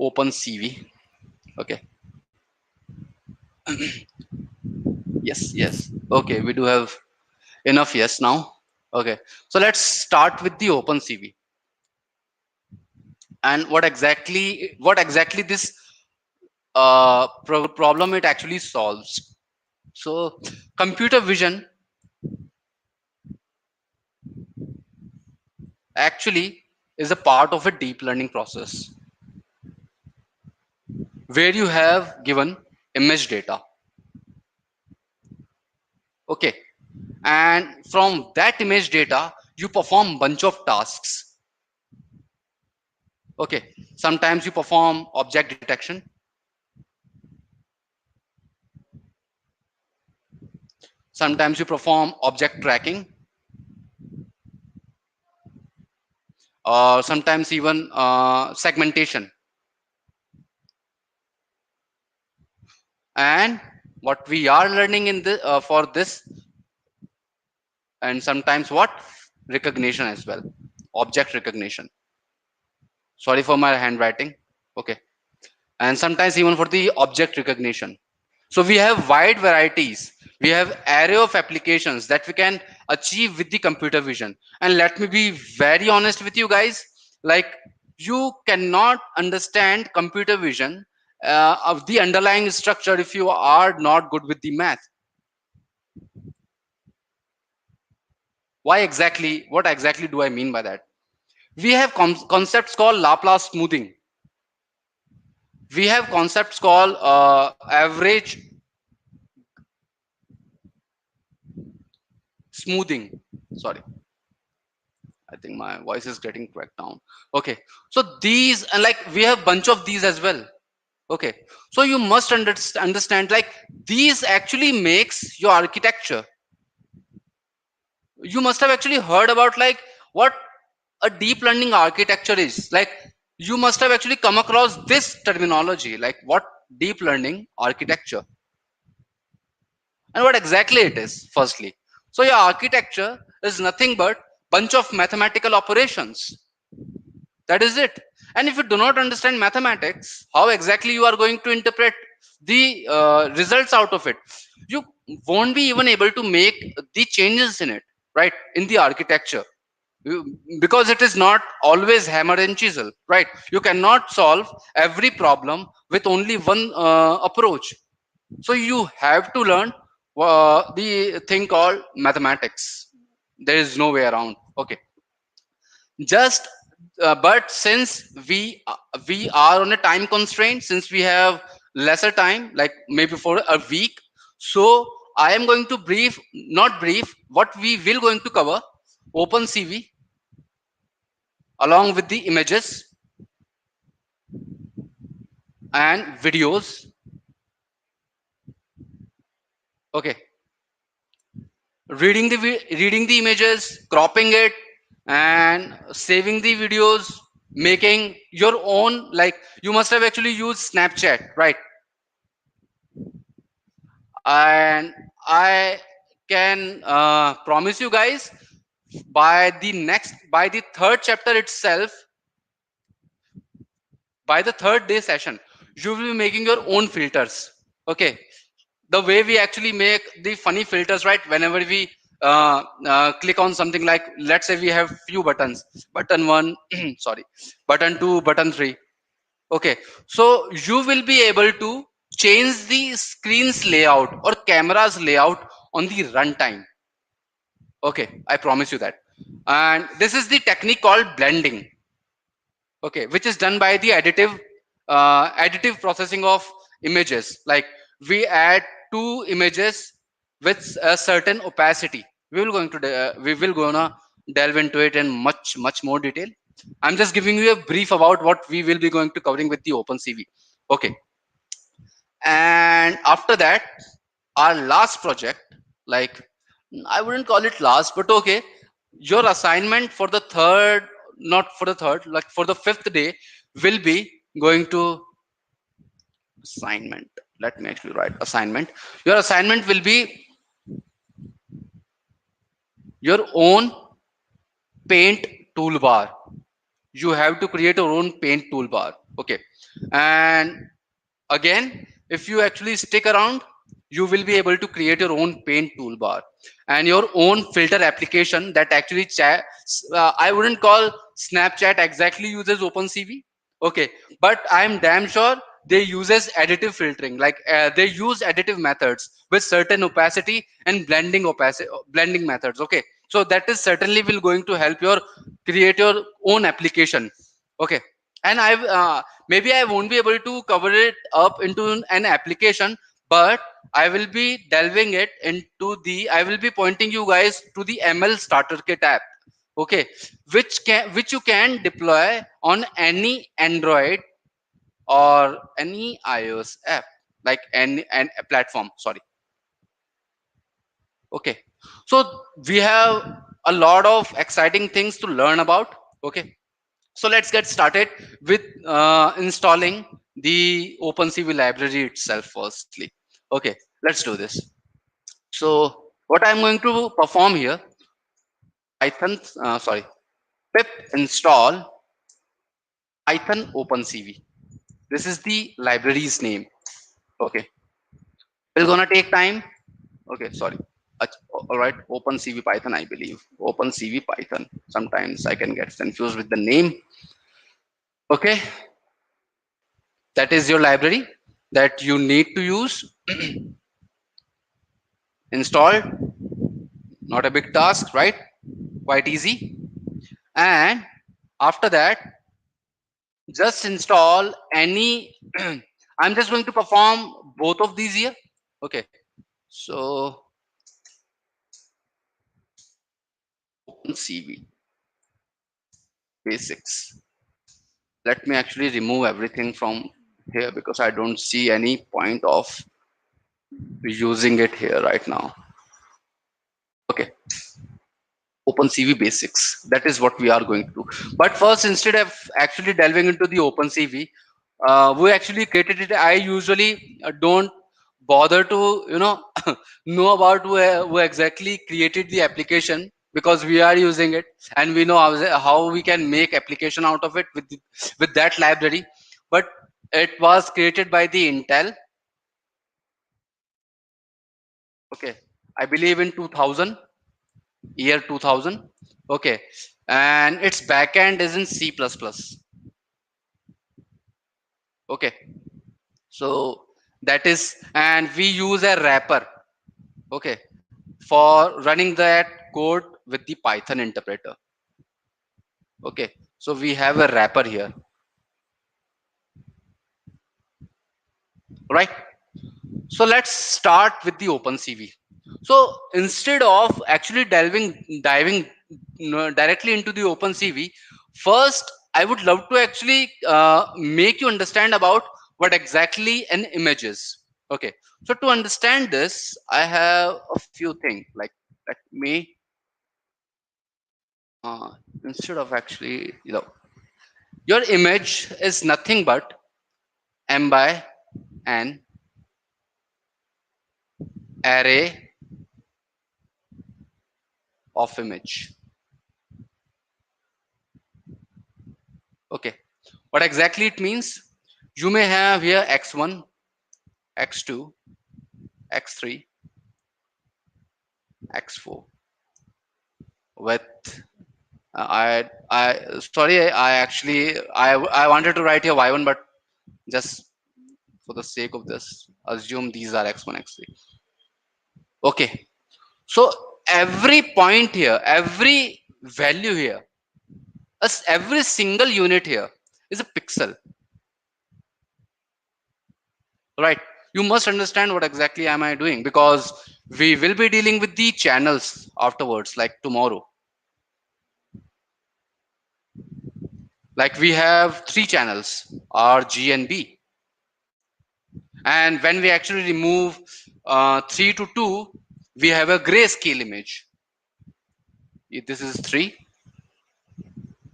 OpenCV. Okay. Yes, yes. Okay, we do have enough yes now. Okay, so let's start with the OpenCV and what exactly this problem it actually solves. So computer vision actually is a part of a deep learning process where you have given image data. Okay, and from that image data you perform bunch of tasks. Okay, sometimes you perform object detection, sometimes you perform object tracking, or sometimes even segmentation. And what we are learning in the for this, and sometimes what, recognition as well, object recognition. Sorry for my handwriting. Okay, and sometimes even for the object recognition. So we have wide varieties, we have array of applications that we can achieve with the computer vision. And let me be very honest with you guys, like you cannot understand computer vision of the underlying structure if you are not good with the math. Why exactly, what exactly do I mean by that? We have concepts called Laplace smoothing, we have concepts called average smoothing. Sorry, I think my voice is getting cracked down. Okay, so these, and like we have bunch of these as well. Okay, so you must understand, like these actually makes your architecture. You must have actually heard about like what a deep learning architecture is. Like you must have actually come across this terminology, like what deep learning architecture and what exactly it is. Firstly, so your architecture is nothing but bunch of mathematical operations. That is it. And if you do not understand mathematics, how exactly you are going to interpret the results out of it? You won't be even able to make the changes in it, right? In the architecture. Because it is not always hammer and chisel, right? You cannot solve every problem with only one approach. So you have to learn the thing called mathematics. There is no way around. Okay, just but since we are on a time constraint, since we have lesser time, like maybe for a week, so I am going to brief, not brief, what we will going to cover: open cv along with the images and videos. Okay, reading the images, cropping it, and saving the videos, making your own. Like you must have actually used Snapchat, right? And I can promise you guys, by the third chapter itself, by the third day session, you will be making your own filters. Okay, the way we actually make the funny filters, right? Whenever we click on something, like let's say we have few buttons, button one sorry, button two, button three. Okay, so you will be able to change the screen's layout or camera's layout on the runtime. Okay, I promise you that. And this is the technique called blending. Okay, which is done by the additive processing of images. Like we add two images with a certain opacity. We will gonna delve into it in much more detail. I'm just giving you a brief about what we will be going to covering with the OpenCV. Okay, and after that, our last project, like I wouldn't call it last, but okay, your assignment for the third, not for the third, like for the fifth day, will be going to assignment. Let me actually write assignment. Your assignment will be your own paint toolbar. You have to create your own paint toolbar. Okay, and again, if you actually stick around, you will be able to create your own paint toolbar and your own filter application that actually I wouldn't call Snapchat exactly uses OpenCV. Okay, but I'm damn sure they uses additive filtering. Like they use additive methods with certain opacity and blending methods. Okay, so that is certainly will going to help your create your own application. Okay, and maybe I won't be able to cover it up into an application, but I will be delving it into the, I will be pointing you guys to the ML starter kit app. Okay, which you can deploy on any Android or any iOS app, like any and a platform, sorry. Okay, so we have a lot of exciting things to learn about. Okay, so let's get started with installing the OpenCV library itself firstly. Okay, let's do this. So what I'm going to perform here, Python, sorry, pip install Python OpenCV. This is the library's name. Okay, it's gonna take time. Okay, sorry. All right, OpenCV Python, I believe. OpenCV Python. Sometimes I can get confused with the name. Okay, that is your library that you need to use. Installed, not a big task, right? Quite easy. And after that, just install any I'm just going to perform both of these here. Okay, so OpenCV. basics. Let me actually remove everything from here because I don't see any point of using it here right now. Okay, OpenCV basics. That is what we are going to do. But first, instead of actually delving into the OpenCV, we actually created it. I usually don't bother to know about who exactly created the application, because we are using it and we know how we can make application out of it with that library. But it was created by the Intel. Okay, I believe in 2000, year 2000. Okay, and its backend is in C++. Okay, so that is, and we use a wrapper. Okay, for running that code with the Python interpreter. Okay, so we have a wrapper here, right? So let's start with the OpenCV. So instead of actually diving directly into the OpenCV, first I would love to actually make you understand about what exactly an image is. Okay, so to understand this, I have a few things. Like, let me uh, instead of actually, your image is nothing but m by an array of image. Okay, what exactly it means? You may have here x1, x2, x3, x4 with I sorry, I actually I wanted to write here y1, but just for the sake of this, assume these are x1, x3. Okay, so every point here, every value here, every single unit here is a pixel, right? You must understand what exactly am I doing, because we will be dealing with the channels afterwards, like tomorrow. Like we have three channels, R, G, and B. And when we actually remove 3 to 2, we have a grayscale image. This is 3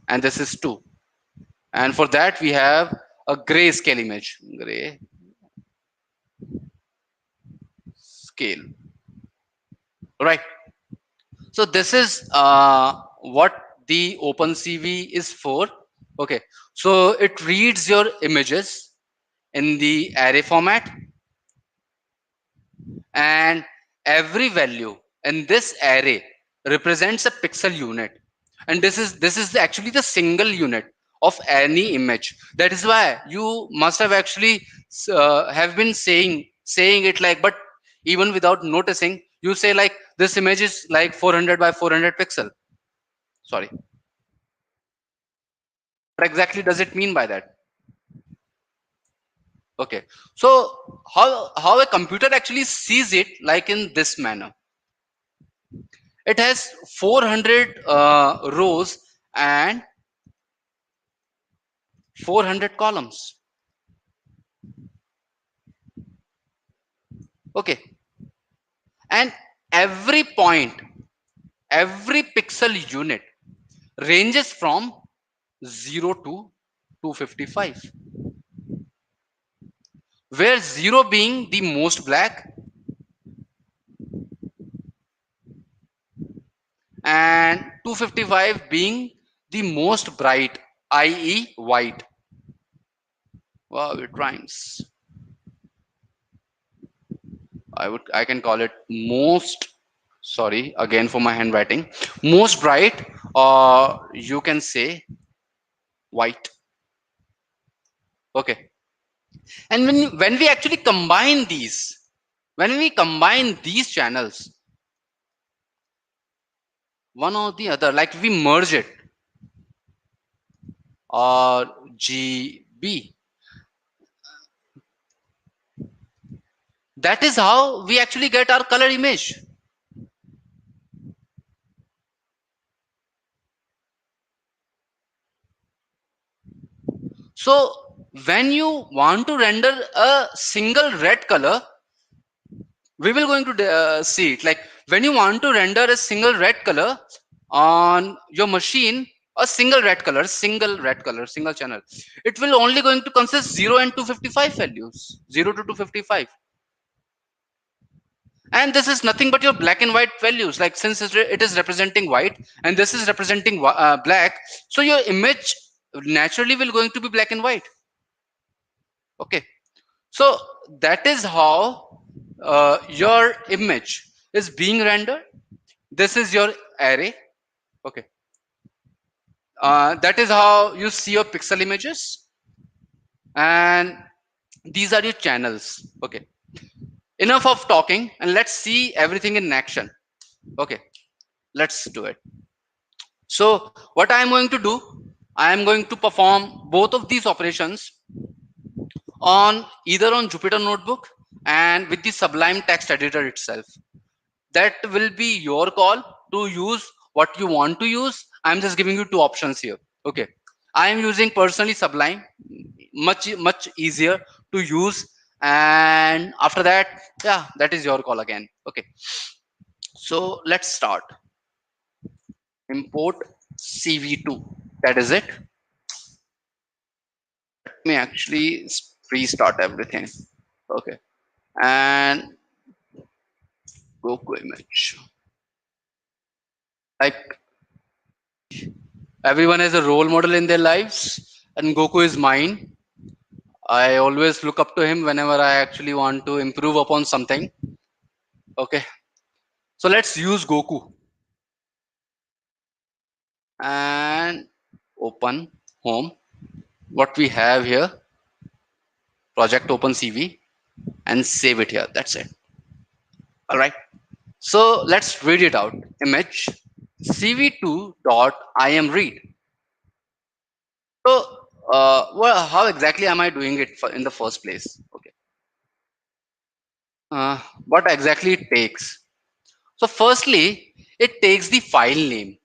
and this is 2. And for that, we have a grayscale image. Gray scale. Right. So this is what the OpenCV is for. Okay. So it reads your images in the array format, and every value in this array represents a pixel unit, and this is actually the single unit of any image. That is why you must have actually have been saying it like, but even without noticing, you say like this image is like 400 by 400 pixel. Sorry, what exactly does it mean by that? Okay, so how a computer actually sees it, like in this manner. It has 400 rows and 400 columns. Okay, and every point, every pixel unit ranges from 0 to 255, where 0 being the most black and 255 being the most bright, i.e. white. Wow, it rhymes. I can call it most, sorry again for my handwriting, most bright, or you can say white. Okay, and when we actually combine these, when we combine these channels, one or the other, like we merge it, or GB, that is how we actually get our color image. So when you want to render a single red color, we will going to see it. Like when you want to render a single red color on your machine, a single channel, it will only going to consist 0 and 255 values, 0 to 255. And this is nothing but your black and white values. Like since it is representing white and this is representing black, so your image naturally will going to be black and white. Okay, so that is how your image is being rendered. This is your array. Okay, that is how you see your pixel images, and these are your channels. Okay, enough of talking, and let's see everything in action. Okay, let's do it. So what I am going to do, I am going to perform both of these operations on either on Jupyter Notebook and with the Sublime text editor itself. That will be your call to use what you want to use. I'm just giving you two options here. Okay, I am using personally Sublime, much easier to use, and after that, yeah, that is your call again. Okay, so let's start. Import CV2, that is it. Let me actually restart everything. Okay, and Goku image. Like everyone has a role model in their lives, and Goku is mine. I always look up to him whenever I actually want to improve upon something. Okay, so let's use Goku and open home. What we have here, project open CV, and save it here. That's it. All right. So let's read it out. Image cv2 dot imread. So well, how exactly am I doing it in the first place? Okay. What exactly it takes? So firstly, it takes the file name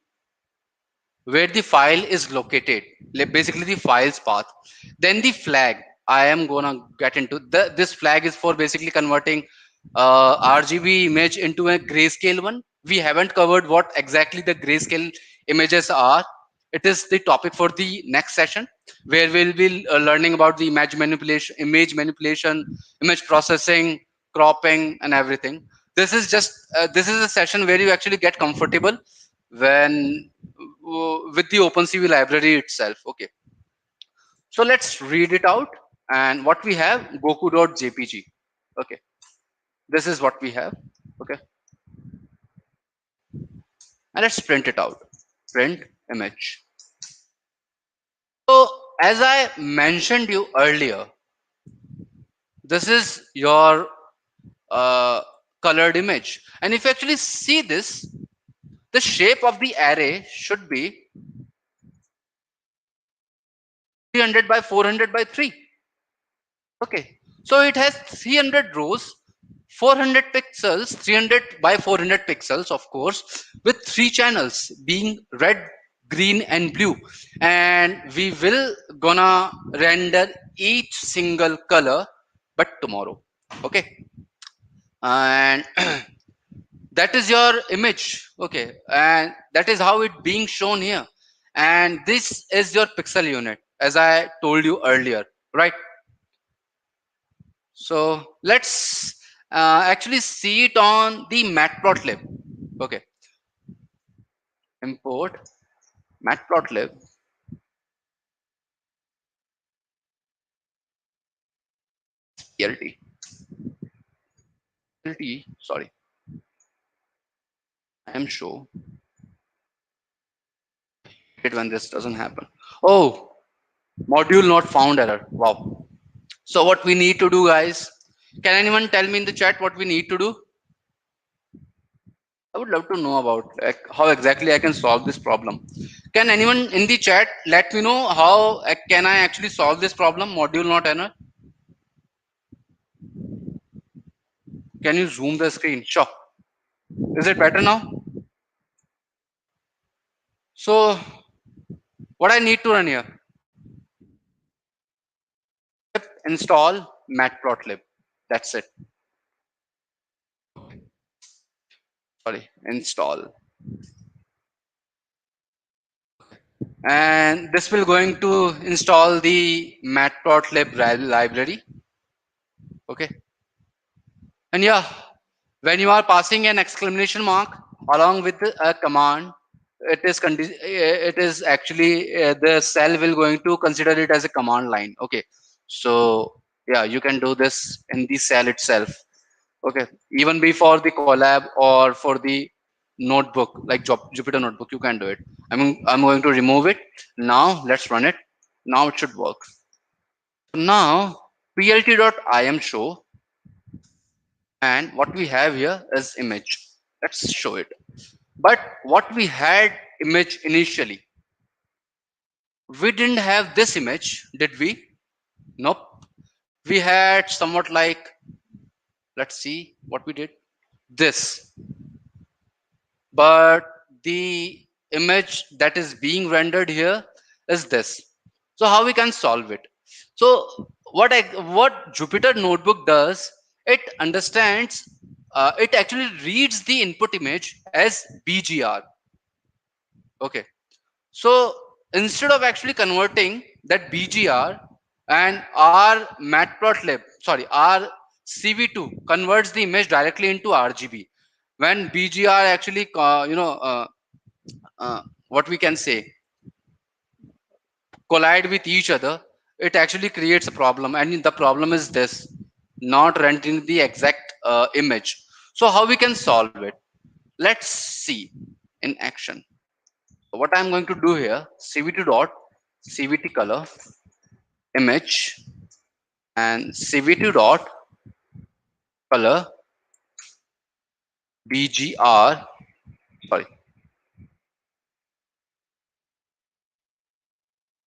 where the file is located, basically the file's path. Then the flag. I am gonna get into this flag is for basically converting RGB image into a grayscale one. We haven't covered what exactly the grayscale images are. It is the topic for the next session where we'll be learning about the image manipulation, image processing, cropping, and everything. This is a session where you actually get comfortable when with the OpenCV library itself. Okay, so let's read it out. And what we have, Goku.jpg. Okay, this is what we have. Okay, and let's print it out. Print image. So as I mentioned you earlier, this is your uh, colored image. And if you actually see this, the shape of the array should be 300 by 400 by 3. Okay, so it has 300 rows, 400 pixels, 300 by 400 pixels, of course, with three channels being red, green, and blue. And we will gonna render each single color, but tomorrow. Okay, and that is your image. Okay, and that is how it being shown here. And this is your pixel unit, as I told you earlier, right? So let's actually see it on the matplotlib. Okay, import matplotlib plt. Sorry, I am sure it when this doesn't happen. Oh, module not found error. Wow. So what we need to do, guys? Can anyone tell me in the chat what we need to do? I would love to know about like, how exactly I can solve this problem. Can anyone in the chat let me know how can I actually solve this problem? Module not error. Can you zoom the screen? Sure. Is it better now? So what I need to run here? install matplotlib. That's it. Sorry, install. And this will going to install the matplotlib library. Okay. And yeah, when you are passing an exclamation mark along with a command, it is actually the cell will going to consider it as a command line. Okay. So yeah, you can do this in the cell itself. Okay. Even before the collab or for the notebook like Jupyter notebook, you can do it. I'm going to remove it now. Let's run it. Now it should work. Now plt.im show, and what we have here is image. Let's show it. But what we had image initially, we didn't have this image, did we? Nope. We had somewhat like, let's see what we did, this. But the image that is being rendered here is this. So how we can solve it? So what Jupyter notebook does, it understands, it actually reads the input image as BGR. Okay. So instead of actually converting that BGR, and our matplotlib, sorry, our CV2 converts the image directly into RGB. When BGR actually, what we can say, collide with each other, it actually creates a problem. And the problem is this: not rendering the exact image. So how we can solve it? Let's see in action. What I'm going to do here, cv2 dot cvt color image, and cv2 dot color bgr, sorry,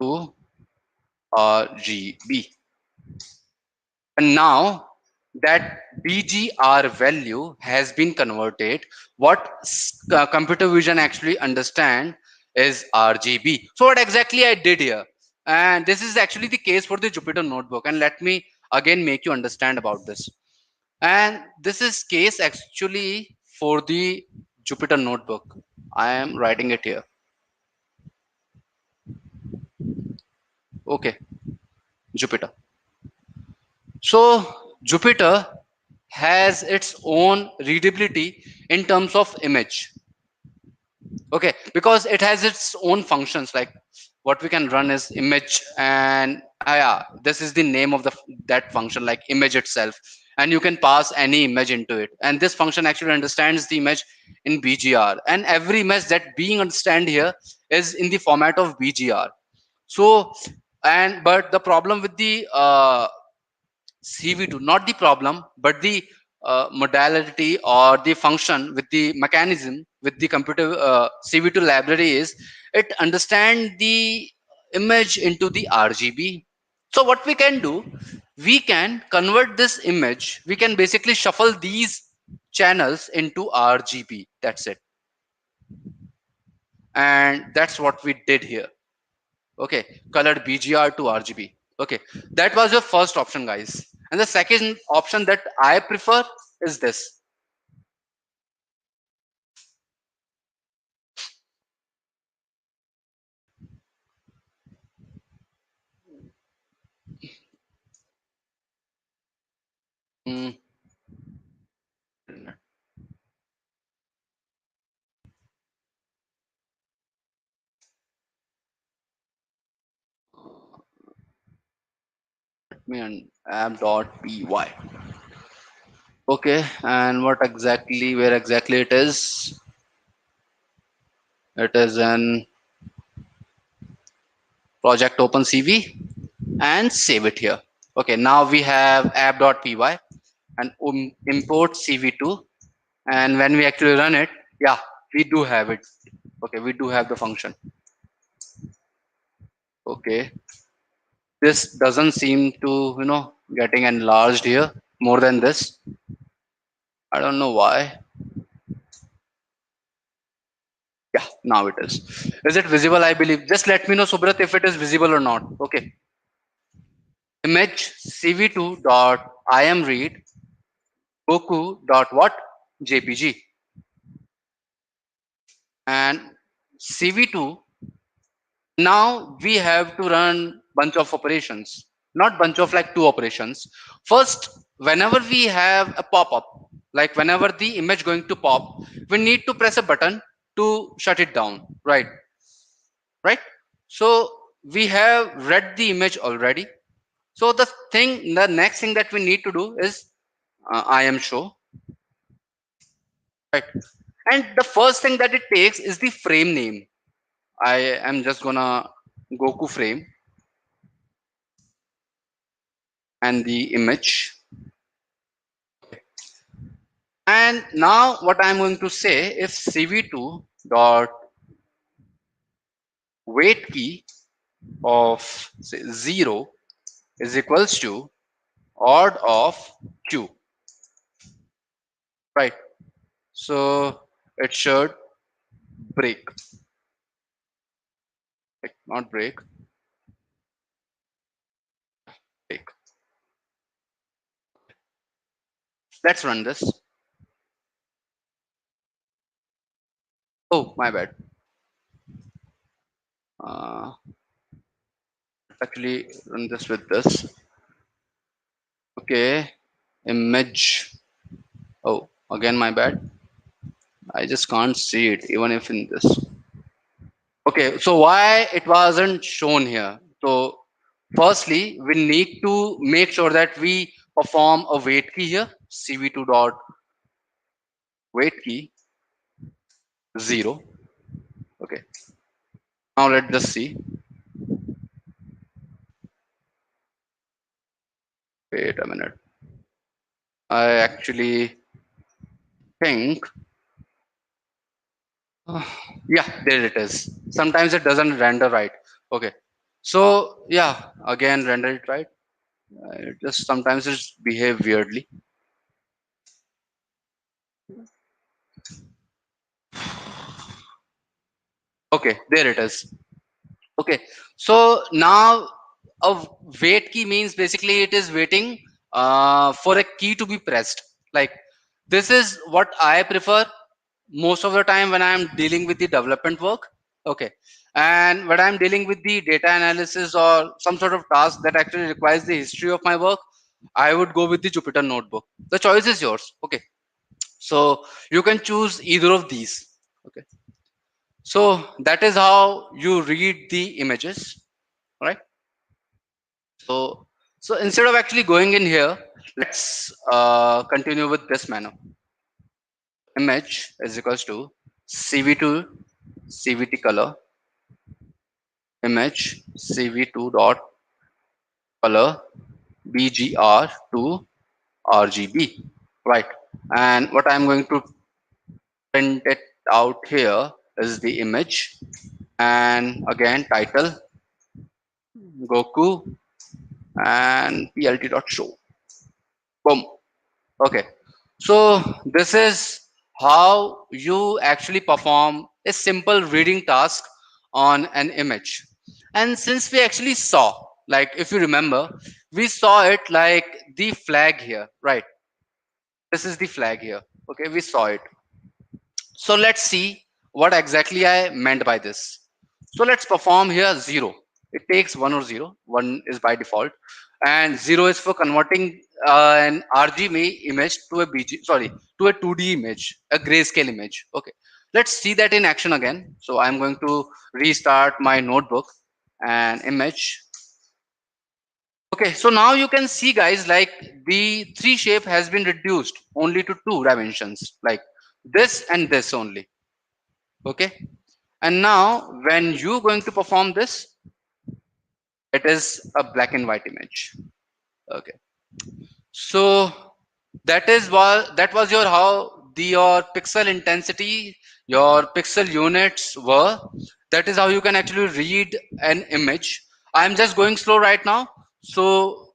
to rgb. And now that bgr value has been converted, what computer vision actually understand is rgb. So what exactly I did here, and this is actually the case for the Jupyter notebook, and let me again make you understand about this. And this is case actually for the Jupyter notebook. I am writing it here. Okay, Jupyter. So Jupyter has its own readability in terms of image. Okay, because it has its own functions, like what we can run is image, and yeah, this is the name of the that function, like image itself, and you can pass any image into it, and this function actually understands the image in bgr, and every image that being understand here is in the format of bgr. So, and but the problem with the CV2, not the problem, but the modality or the function with the mechanism with the computer CV2 library is, it understand the image into the RGB. So what we can do, we can convert this image. We can basically shuffle these channels into RGB. That's it, and that's what we did here. Okay, colored BGR to RGB. Okay, that was your first option, guys. And the second option that I prefer is this. Mm, let me app.py. Okay, and what exactly, where exactly it is? It is in project open CV, and save it here. Okay, now we have app.py and import CV2, and when we actually run it, yeah, we do have it. Okay, we do have the function. Okay, this doesn't seem to, getting enlarged here more than this. I don't know why. Yeah, now it is it visible? I believe, just let me know, Subrat, if it is visible or not. Okay, image cv2 dot imread goku dot what jpg, and cv2. Now we have to run bunch of operations, not bunch of like two operations. First, whenever we have a pop-up, like whenever the image going to pop, we need to press a button to shut it down, right. So we have read the image already. So the next thing that we need to do is I am show, right. And the first thing that it takes is the frame name. I am just gonna goku frame and the image. And now what I'm going to say, if cv2 dot weight key of say 0 is equals to odd of q, right. So it should break, like not break. Let's run this. Oh, my bad. Uh, actually run this with this. Okay, image. Oh, again my bad. I just can't see it even if in this. Okay, so why it wasn't shown here? So firstly, we need to make sure that we perform a wait key here. cv2 dot wait key 0. Okay, now let's just see. Wait a minute. I actually think, yeah, there it is. Sometimes it doesn't render right. Okay, so yeah, again render it right. It just sometimes it's behave weirdly. Okay, there it is. Okay, so now a wait key means basically it is waiting for a key to be pressed. Like this is what I prefer most of the time when I'm dealing with the development work. Okay, and when I'm dealing with the data analysis or some sort of task that actually requires the history of my work, I would go with the Jupyter notebook. The choice is yours. Okay, so you can choose either of these. Okay, so that is how you read the images, right. So so instead of actually going in here, let's continue with this manner. Image is equals to cv2 cvt color image cv2 dot color bgr to rgb, right. And what I'm going to print it out here is the image, and again title goku and plt dot show. Boom. Okay, so this is how you actually perform a simple reading task on an image. And since we actually saw, like if you remember, we saw it like the flag here, right. This is the flag here. Okay, we saw it. So let's see what exactly I meant by this. So let's perform here 0. It takes 1 or 0. 1 is by default, and 0 is for converting an RGB image to a BG, sorry, to a 2D image, a grayscale image. Okay, let's see that in action again. So I'm going to restart my notebook and image. Okay, so now you can see, guys, like the 3 shape has been reduced only to 2 dimensions, like this and this only. Okay, and now when you going to perform this, it is a black and white image. Okay, so that was your how the your pixel intensity, your pixel units were. That is how you can actually read an image. I'm just going slow right now, so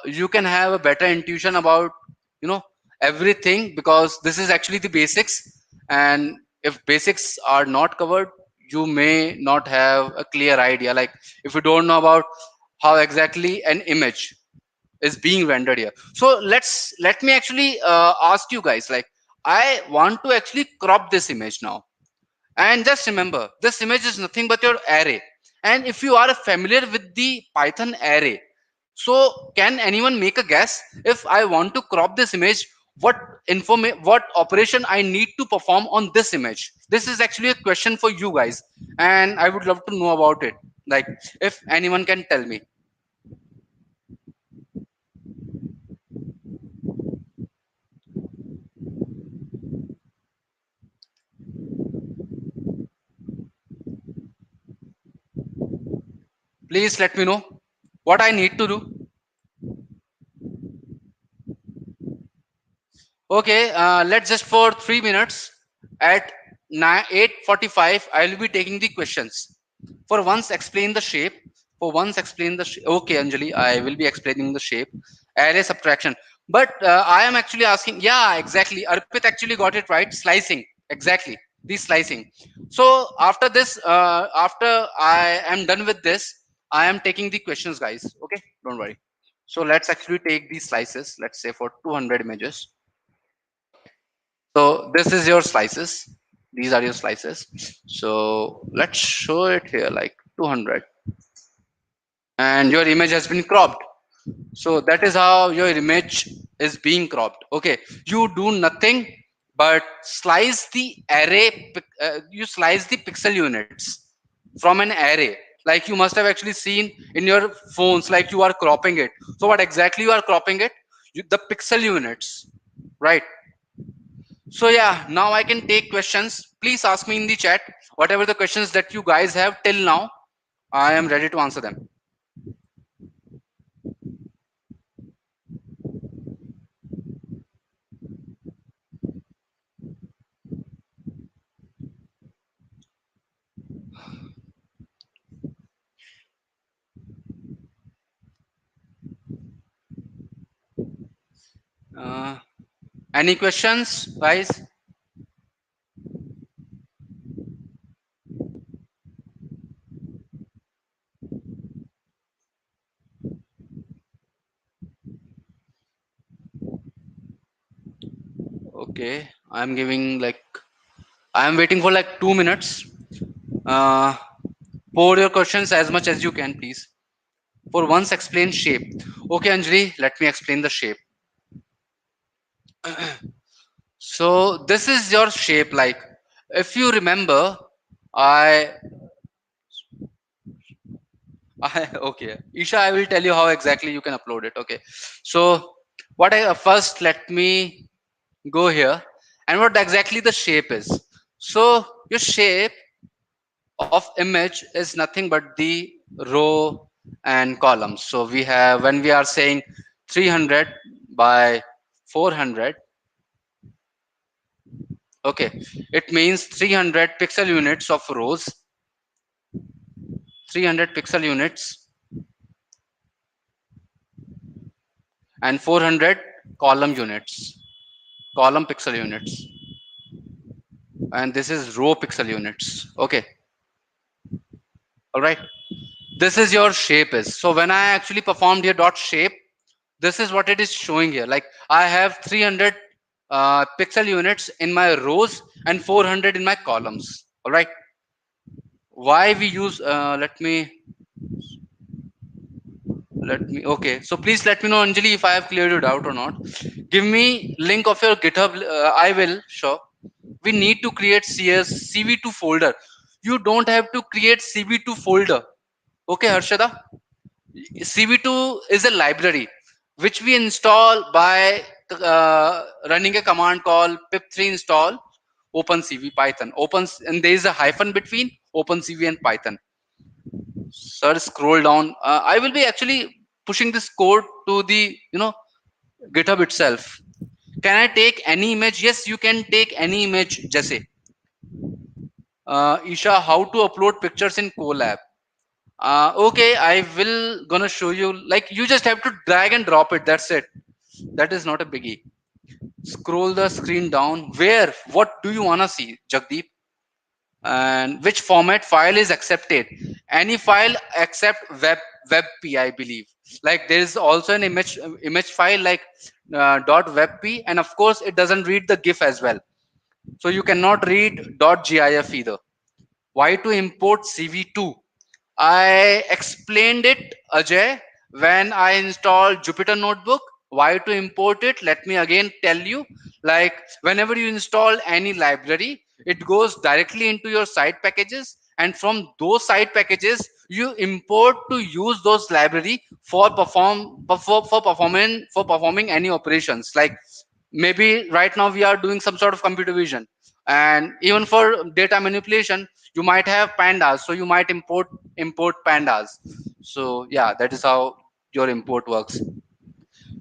you can have a better intuition about, you know, everything, because this is actually the basics. And if basics are not covered, you may not have a clear idea. Like if you don't know about how exactly an image is being rendered here. So let me actually ask you guys, like, I want to actually crop this image now. And just remember, this image is nothing but your array. And if you are familiar with the Python array, so can anyone make a guess, if I want to crop this image, what what operation I need to perform on this image? This is actually a question for you guys, and I would love to know about it. Like, if anyone can tell me, please let me know what I need to do. Okay, let's just for 3 minutes at 8:45. I will be taking the questions. For once, explain the shape. For once, explain the shape. Okay, Anjali, I will be explaining the shape. Array subtraction. But I am actually asking. Yeah, exactly. Arpit actually got it right. Slicing. Exactly. The slicing. So after this, after I am done with this, I am taking the questions, guys. Okay, don't worry. So let's actually take these slices. Let's say for 200 images. Okay, so this is your slices. These are your slices. So let's show it here, like 200, and your image has been cropped. So that is how your image is being cropped. Okay, you do nothing but slice the you slice the pixel units from an array. Like, you must have actually seen in your phones, like you are cropping it. So what exactly you are cropping it? The pixel units, right? So yeah, now I can take questions. Please ask me in the chat whatever the questions that you guys have till now. I am ready to answer them. Uh, any questions, guys? Okay, I'm giving like, I'm waiting for like 2 minutes. Uh, pour your questions as much as you can, please. For once, explain shape. Okay, Anjali, let me explain the shape. So this is your shape. Like, if you remember, I okay, Isha, I will tell you how exactly you can upload it. Okay, so what I first, let me go here, and what exactly the shape is. So your shape of image is nothing but the row and columns. So we have, when we are saying 300 by 400, okay, it means 300 pixel units of rows, 300 pixel units, and 400 column units, column pixel units, and this is row pixel units. Okay, all right. This is your shape is. So when I actually performed here dot shape, this is what it is showing here. Like, I have 300 pixel units in my rows and 400 in my columns. All right. Why we use? Let me. Okay. So please let me know, Anjali, if I have cleared it out or not. Give me link of your GitHub. I will show. We need to create CV2 folder. You don't have to create CV2 folder. Okay, Harshada. CV2 is a library which we install by running a command called pip3 install opencv python. And there is a hyphen between opencv and python. Sir, scroll down. I will be actually pushing this code to the GitHub itself. Can I take any image? Yes, you can take any image. Jesse, Isha, how to upload pictures in Colab? Okay, I will gonna show you. Like, you just have to drag and drop it. That's it. That is not a biggie. Scroll the screen down. Where? What do you wanna see, Jagdeep? and which format file is accepted. Any file except webp, I believe. Like there is also an image file like .webp, and of course it doesn't read the GIF as well. So you cannot read .gif either. Why to import CV2? I explained it, Ajay, when I installed Jupyter Notebook. Why to import it? Let me again tell you. Like whenever you install any library, it goes directly into your site packages, and from those site packages, you import to use those library for performing any operations. Like maybe right now we are doing some sort of computer vision, and even for data manipulation you might have pandas, so you might import pandas. So yeah, that is how your import works.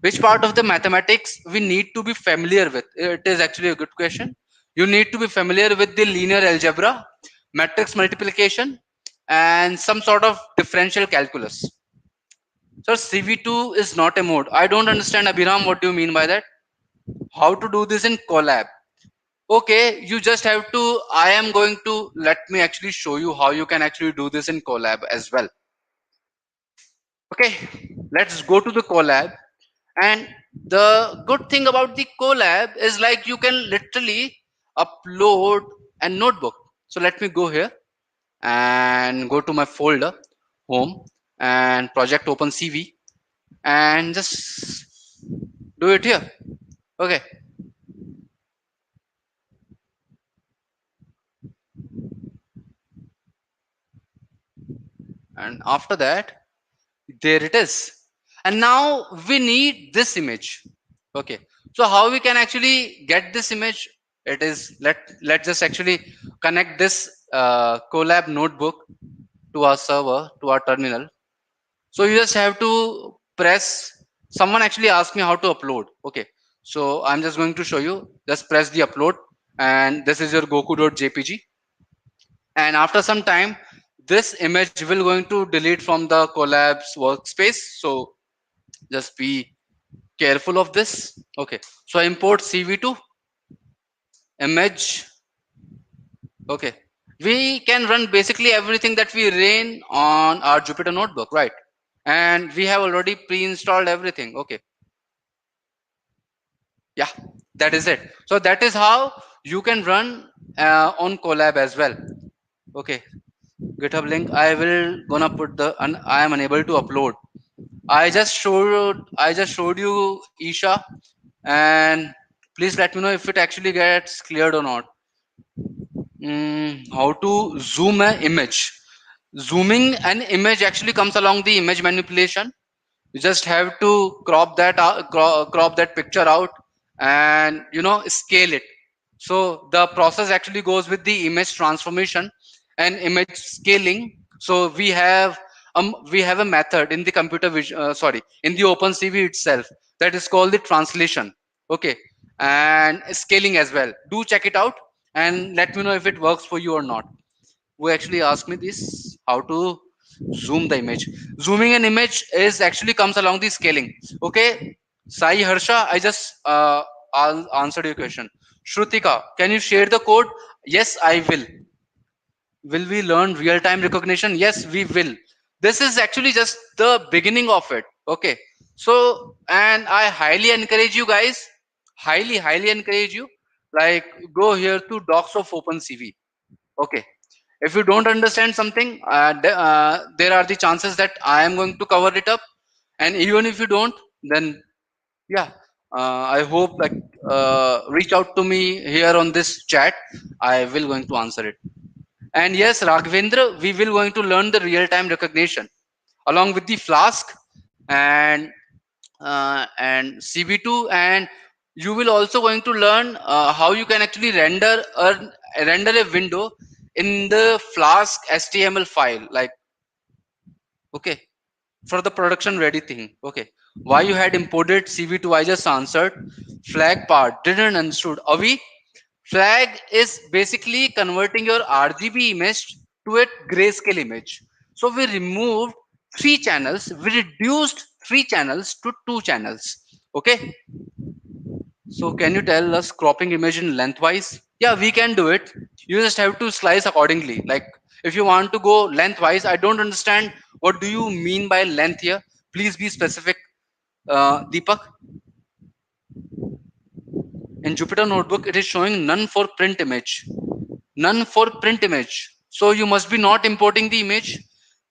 Which part of the mathematics we need to be familiar with? It is actually a good question. You need to be familiar with the linear algebra, matrix multiplication, and some sort of differential calculus. So CV2 is not a mode. I don't understand, Abhiram, what do you mean by that? How to do this in collab? Okay, you just have to, I am going to, let me actually show you how you can actually do this in collab as well. Okay, let's go to the collab. And the good thing about the collab is like you can literally upload a notebook. So let me go here and go to my folder, home, and project open CV, and just do it here. Okay, and after that, there it is. And now we need this image. Okay, so how we can actually get this image? It is, let's just actually connect this collab notebook to our server, to our terminal. So you just have to press, someone actually asked me how to upload. Okay, so I'm just going to show you. Just press the upload, and this is your goku.jpg. And after some time, this image will going to delete from the collabs workspace. So just be careful of this. Okay, so I import CV2 image. Okay, we can run basically everything that we ran on our Jupyter notebook, right? And we have already pre-installed everything. Okay, yeah, that is it. So that is how you can run on collab as well. Okay, GitHub link I will gonna put the, I am unable to upload. I just showed you Isha, and please let me know if it actually gets cleared or not. How to zoom an image? Zooming an image actually comes along the image manipulation. You just have to crop that out, crop that picture out, and scale it. So the process actually goes with the image transformation and image scaling. So we have a method in the computer vision, sorry, in the OpenCV itself, that is called the translation. Okay, and scaling as well. Do check it out and let me know if it works for you or not. Who actually asked me this, how to zoom the image? Zooming an image is actually comes along the scaling. Okay, Sai Harsha, I just I'll answer your question. Shrutika, can you share the code? Yes, I will we learn real time recognition? Yes, we will. This is actually just the beginning of it. Okay, so, and I highly encourage you guys, highly encourage you, like, go here to docs of OpenCV. Okay, if you don't understand something, there are the chances that I am going to cover it up. And even if you don't, then yeah, I hope, like, reach out to me here on this chat. I will going to answer it. And yes, Raghavendra, we will going to learn the real time recognition along with the Flask and CV2, and you will also going to learn how you can actually render a window in the Flask HTML file. Like, okay, for the production ready thing. Okay, why you had imported CV2? I just answered. Flag part didn't understood. Avi, flag is basically converting your RGB image to a grayscale image. So we removed 3 channels, we reduced 3 channels to 2 channels. Okay, so can you tell us cropping image in lengthwise? Yeah, we can do it. You just have to slice accordingly. Like if you want to go lengthwise, I don't understand what do you mean by length here. Please be specific, Deepak. In Jupyter Notebook, it is showing none for print image. None for print image. So you must be not importing the image.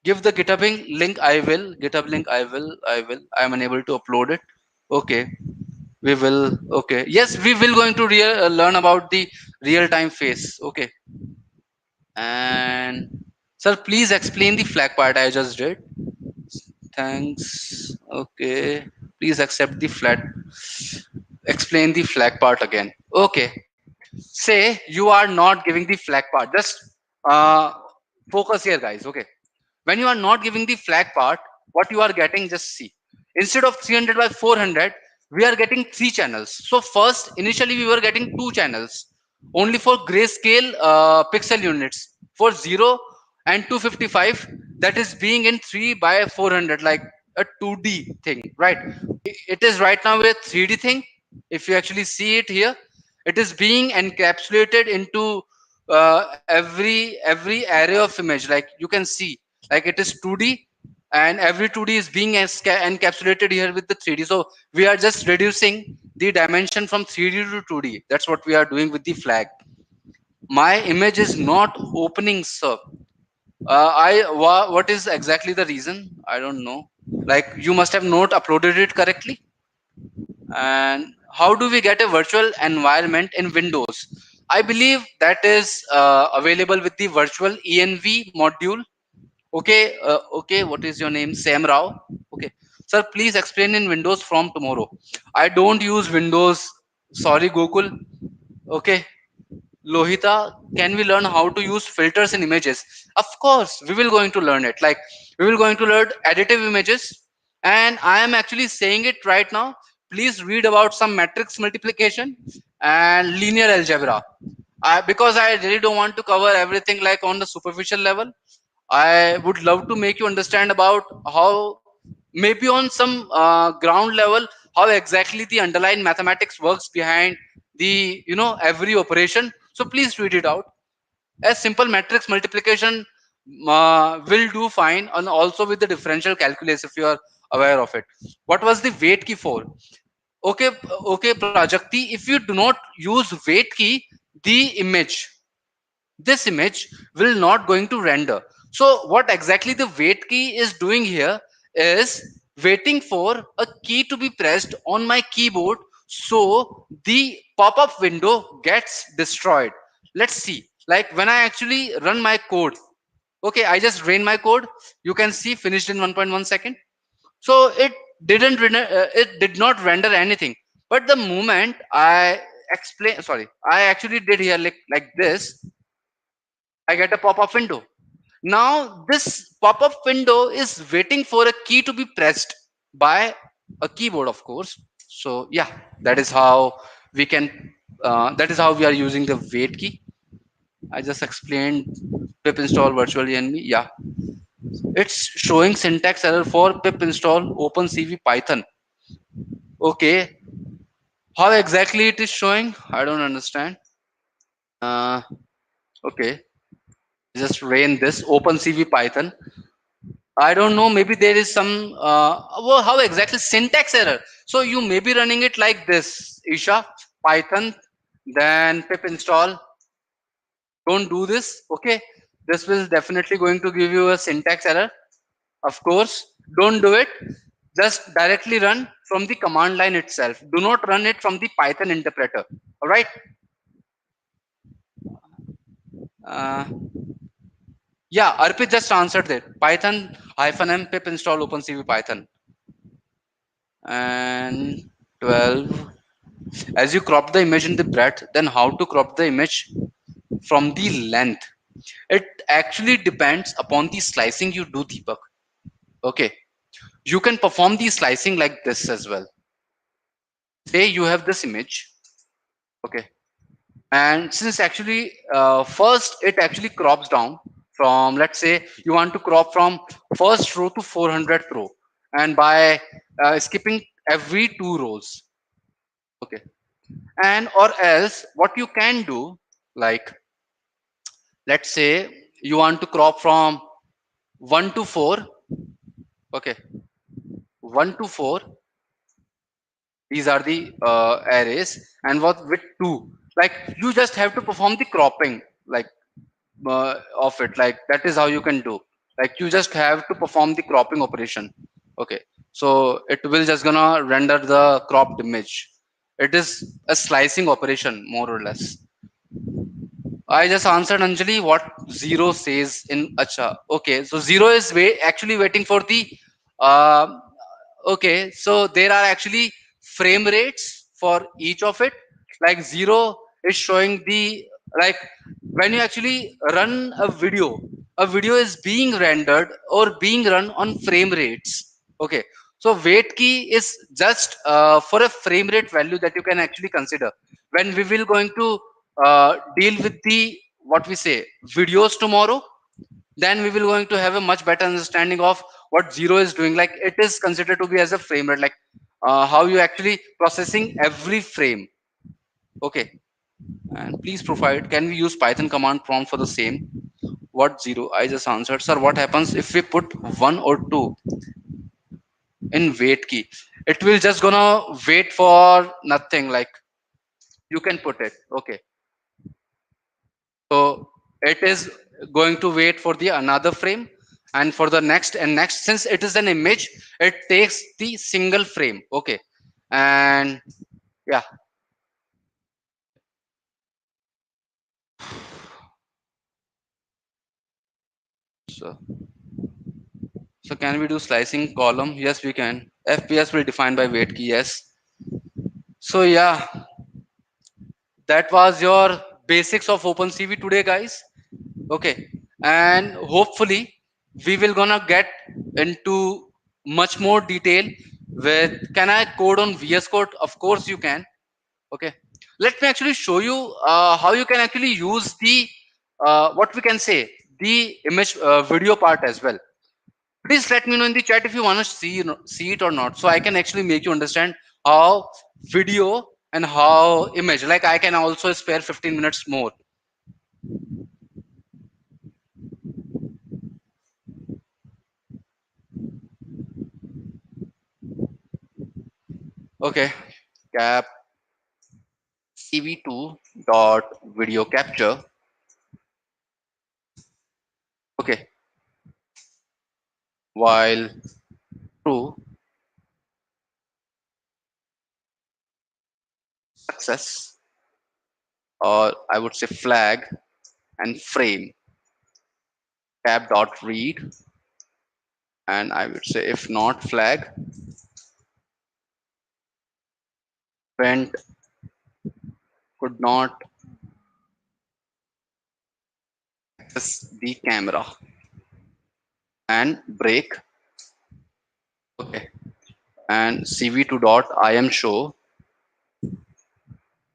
Give the GitHub link. I will. GitHub link. I will. I will. I am unable to upload it. Okay. We will. Okay. Yes, we will going to learn about the real time phase. Okay. And sir, please explain the flag part I just did. Thanks. Okay. Please accept the flat. Explain the flag part again. Okay. Say you are not giving the flag part. Just uh, focus here, guys. Okay. When you are not giving the flag part, what you are getting, just see. Instead of 300 by 400, we are getting three channels. So first, initially we were getting two channels only for grayscale pixel units for 0 and 255. That is being in 3 by 400, like a 2D thing, right? It is right now a 3D thing. If you actually see it here, it is being encapsulated into every area of image. Like you can see, like it is 2D, and every 2D is being encapsulated here with the 3D. So we are just reducing the dimension from 3D to 2D. That's what we are doing with the flag. My image is not opening, sir. What is exactly the reason? I don't know. Like you must have not uploaded it correctly. And how do we get a virtual environment in Windows? I believe that is available with the virtual env module. Okay, okay. What is your name? Sam Rao. Okay, sir. Please explain in Windows from tomorrow. I don't use Windows. Sorry, Gokul. Okay, Lohita. Can we learn how to use filters in images? Of course, we will going to learn it. Like we will going to learn additive images, and I am actually saying it right now. Please read about some matrix multiplication and linear algebra. Because I really don't want to cover everything like on the superficial level. I would love to make you understand about how, maybe on some ground level, how exactly the underlying mathematics works behind the every operation. So please read it out. A simple matrix multiplication will do fine, and also with the differential calculus if you are aware of it. What was the weight key for? Okay, okay, Prajakti. If you do not use weight key, the image this image will not going to render. So what exactly the wait key is doing here is waiting for a key to be pressed on my keyboard, so the pop-up window gets destroyed. Let's see, like when I actually run my code. Okay, I just ran my code. You can see finished in 1.1 second. So it did not render anything. But the moment I explain, sorry, I actually did here like this, I get a pop-up window. Now this pop-up window is waiting for a key to be pressed by a keyboard, of course. So yeah, that is how we can. That is how we are using the wait key. I just explained pip install virtual env. Yeah, it's showing syntax error for pip install OpenCV Python. Okay, how exactly it is showing? I don't understand. Uh, okay, just ran this OpenCV Python. I don't know. Maybe there is some. Well, how exactly syntax error? So you may be running it like this, Isha. Python, then pip install. Don't do this. Okay, this will definitely going to give you a syntax error. Of course, don't do it. Just directly run from the command line itself. Do not run it from the Python interpreter. All right. Uh, yeah, Arpit just answered that. Python -m pip install OpenCV Python and 12. As you crop the image in the breadth, then how to crop the image from the length? It actually depends upon the slicing you do, Deepak. Okay, you can perform the slicing like this as well. Say you have this image. Okay, and since actually first it actually crops down from, let's say you want to crop from first row to 400th row, and by skipping every two rows. Okay, and or else what you can do, like let's say you want to crop from 1 to 4. Okay, 1 to 4, these are the arrays, and what with 2, like you just have to perform the cropping, like of it, like that is how you can do, like you just have to perform the cropping operation. Okay, so it will just gonna render the cropped image. It is a slicing operation more or less. I just answered Anjali what zero says in acha. Okay, so zero is actually waiting for the. Uh, okay, so there are actually frame rates for each of it. Like zero is showing the, like when you actually run a video is being rendered or being run on frame rates. Okay, so wait key is just for a frame rate value that you can actually consider when we will going to deal with the what we say videos tomorrow. Then we will going to have a much better understanding of what zero is doing, like it is considered to be as a frame rate, like how you actually processing every frame. Okay, and please provide, can we use python command prompt for the same? What zero? I just answered, sir. What happens if we put 1 or 2 in wait key? It will just gonna wait for nothing, like you can put it. Okay, so it is going to wait for the another frame, and for the next and next, since it is an image, it takes the single frame. Okay, and yeah, so so can we do slicing column? Yes, we can. FPS will define by wait key. Yes. So yeah, that was your basics of OpenCV today, guys. Okay, and hopefully we will gonna get into much more detail with, can I code on VS Code? Of course you can. Okay, let me actually show you how you can actually use the what we can say, the image video part as well. Please let me know in the chat if you want to see it or not, so I can actually make you understand how video and how image, like I can also spare 15 minutes more. Okay, cap cv2 dot video capture. Okay, while true, success, or I would say flag and frame, cap dot read, and I would say if not flag, event could not access the camera, and break. Okay, and cv2 dot im show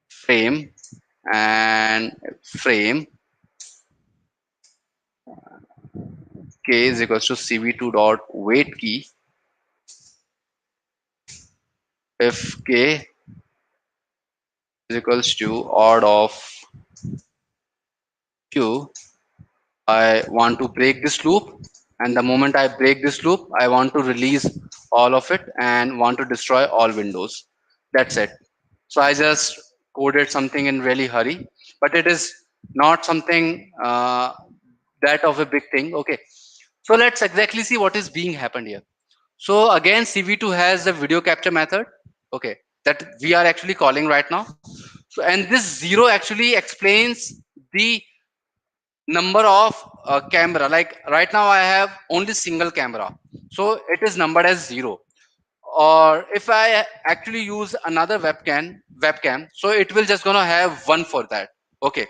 frame, and frame k is equals to cv2 dot wait key. If k is equals to odd of q, I want to break this loop, and the moment I break this loop, I want to release all of it and want to destroy all windows. That's it. So I just coded something in really hurry, but it is not something that of a big thing. Okay, so let's exactly see what is being happened here. So again, CV2 has a video capture method. Okay, that we are actually calling right now. So and this zero actually explains the number of camera, like right now I have only single camera, so it is numbered as 0. Or if I actually use another webcam, so it will just gonna have 1 for that. Okay,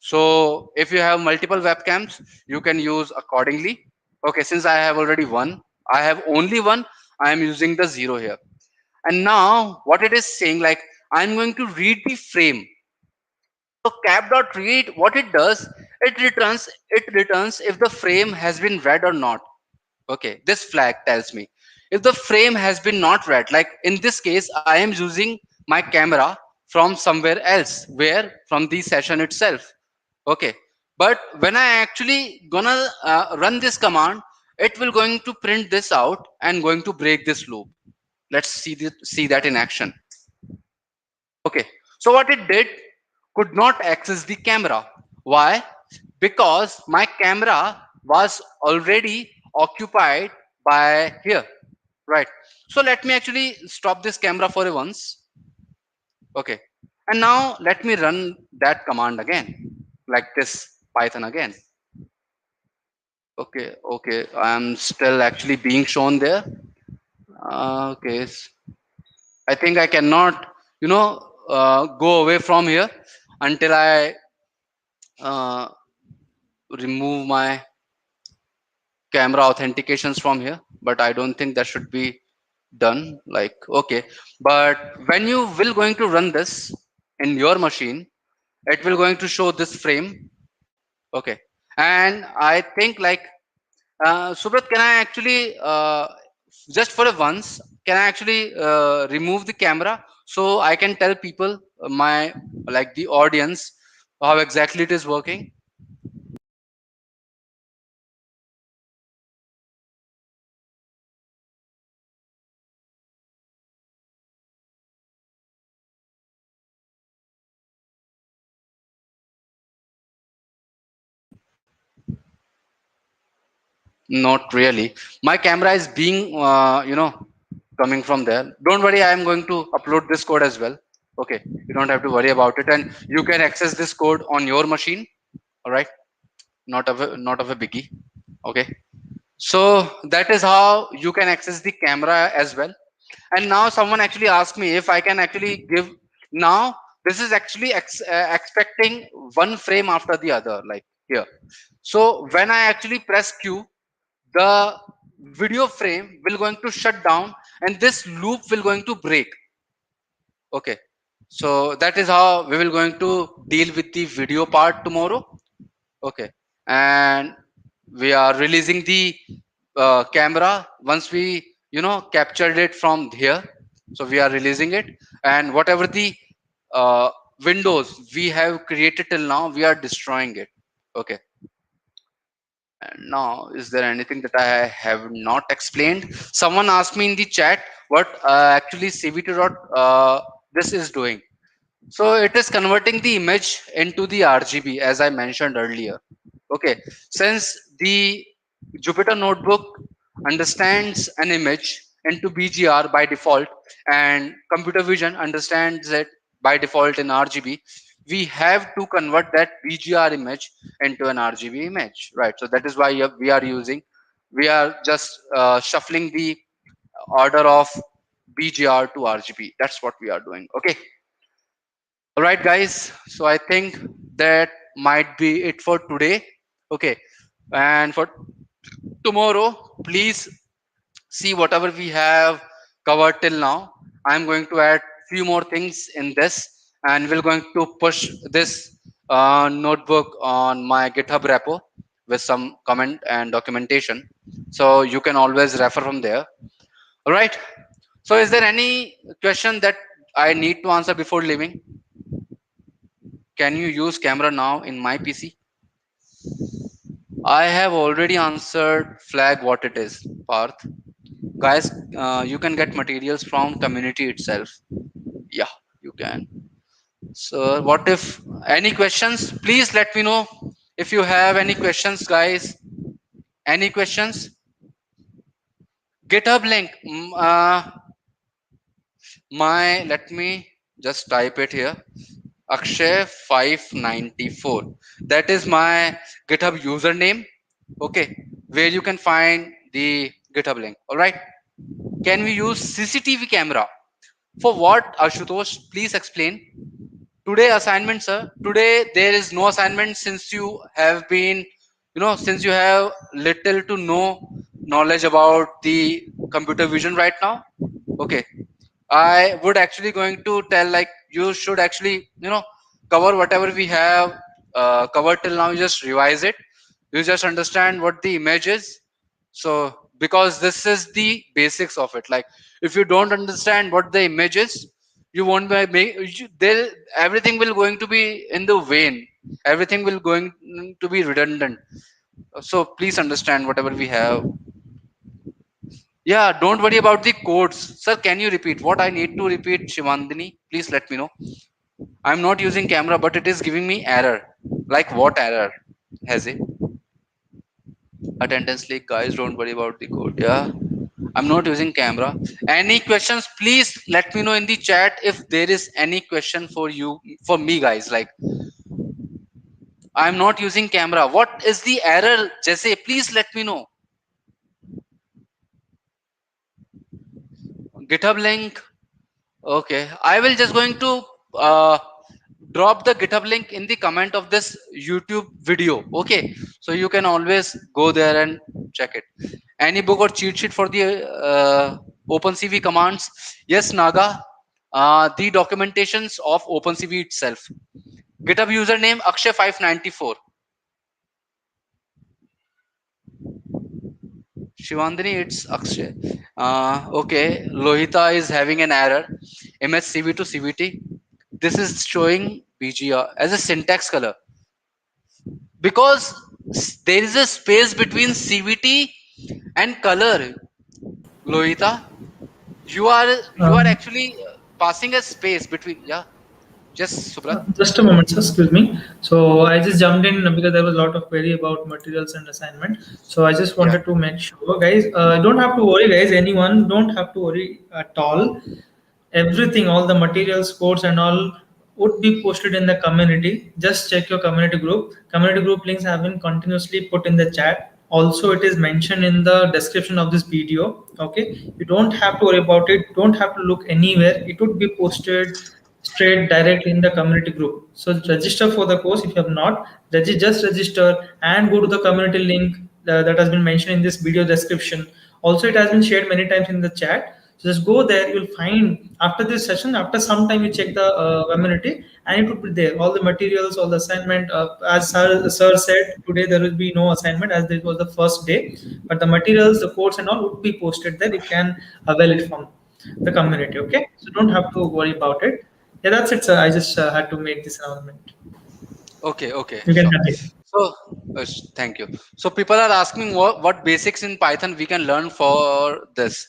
so if you have multiple webcams, you can use accordingly. Okay, since I have already one, I have only one, I am using the 0 here. And now what it is saying, like I'm going to read the frame. So cap.read, what it does, it returns if the frame has been read or not. Okay, this flag tells me if the frame has been not read. Like in this case, I am using my camera from somewhere else, where from the session itself. Okay, But when I actually gonna run this command, it will going to print this out and going to break this loop. Let's see that in action. Okay, so what it did, could not access the camera. Why? Because my camera was already occupied by here, right? So let me actually stop this camera for a once. Okay, and now let me run that command again, like this Python again. Okay, okay, I'm still actually being shown there. Okay, I think I cannot, go away from here until I uh, remove my camera authentications from here. But I don't think that should be done. Like, okay, but when you will going to run this in your machine, it will going to show this frame. Okay, and I think like, Subrat, can I actually just for a once, can I actually remove the camera so I can tell people, my like the audience, how exactly it is working? Not really. My camera is being, coming from there. Don't worry, I am going to upload this code as well. Okay, you don't have to worry about it, and you can access this code on your machine. All right, not of a biggie. Okay, so that is how you can access the camera as well. And now someone actually asked me if I can actually give. Now this is actually expecting one frame after the other, like here. So when I actually press Q, the video frame will going to shut down and this loop will going to break. Okay, so that is how we will going to deal with the video part tomorrow. Okay, and we are releasing the camera once we captured it from here. So we are releasing it, and whatever the uh, windows we have created till now, we are destroying it. Okay, and now, is there anything that I have not explained? Someone asked me in the chat what actually CVT dot this is doing. So it is converting the image into the RGB as I mentioned earlier. Okay, since the Jupyter notebook understands an image into BGR by default and computer vision understands it by default in RGB, we have to convert that BGR image into an RGB image, right? So that is why we are just shuffling the order of BGR to RGB. That's what we are doing. Okay. All right, guys. So I think that might be it for today. Okay. And for tomorrow, please see whatever we have covered till now. I'm going to add few more things in this, and we're going to push this notebook on my GitHub repo with some comment and documentation. So you can always refer from there. All right. So is there any question that I need to answer before leaving? Can you use camera now in my PC? I have already answered flag what it is, Parth. Guys, you can get materials from community itself. Yeah, you can. So what if any questions? Please let me know if you have any questions, guys. Any questions? GitHub link. Let me just type it here. Akshay 594. That is my GitHub username. Okay, where you can find the GitHub link. All right. Can we use CCTV camera? For what, Ashutosh? Please explain. Today assignment, sir. Today there is no assignment since you have been, since you have little to no knowledge about the computer vision right now. Okay, I would actually going to tell like you should actually cover whatever we have covered till now. You just revise it. You just understand what the image is. So because this is the basics of it. Like if you don't understand what the image is, You won't be there. Everything will going to be in the vein. Everything will going to be redundant. So please understand whatever we have. Yeah, don't worry about the codes. Sir, can you repeat what I need to repeat, Shivandini? Please let me know. I'm not using camera, but it is giving me error. Like what error has it? Attendance leak, guys, don't worry about the code. Yeah, I'm not using camera. Any questions, please let me know in the chat. If there is any question for you, for me, guys, like I'm not using camera, what is the error, Jesse? Please let me know. GitHub link. Okay, I will just going to uh, drop the GitHub link in the comment of this YouTube video. Okay, so you can always go there and check it. Any book or cheat sheet for the OpenCV commands? Yes, Naga. The documentations of OpenCV itself. GitHub username Akshay594. Shivandini, it's Akshay. Okay, Lohita is having an error. MSCV to CVT. This is showing BGR as a syntax color because there is a space between CVT and color. Lohita, you are Um, actually passing a space between. Yeah, just Subrat. just a moment, sir. Excuse me. So I just jumped in because there was a lot of query about materials and assignment. So I just Yeah. wanted to make sure, guys, don't have to worry, guys. Anyone don't have to worry at all. Everything, all the materials, codes, and all would be posted in the community. Just check your community group. Community group links have been continuously put in the chat. Also, it is mentioned in the description of this video. Okay, you don't have to worry about it. Don't have to look anywhere. It would be posted straight directly in the community group. So register for the course if you have not. Just register and go to the community link that has been mentioned in this video description. Also, it has been shared many times in the chat. So just go there. You'll find after this session, after some time, you check the community, and it will be there. All the materials, all the assignment. As sir said, today there will be no assignment as this was the first day, but the materials, the codes, and all would be posted there. You can avail it from the community. Okay, so don't have to worry about it. Yeah, that's it, sir. I just had to make this announcement. Okay. Okay. You can Sure. continue. So, thank you. So people are asking what basics in Python we can learn for this.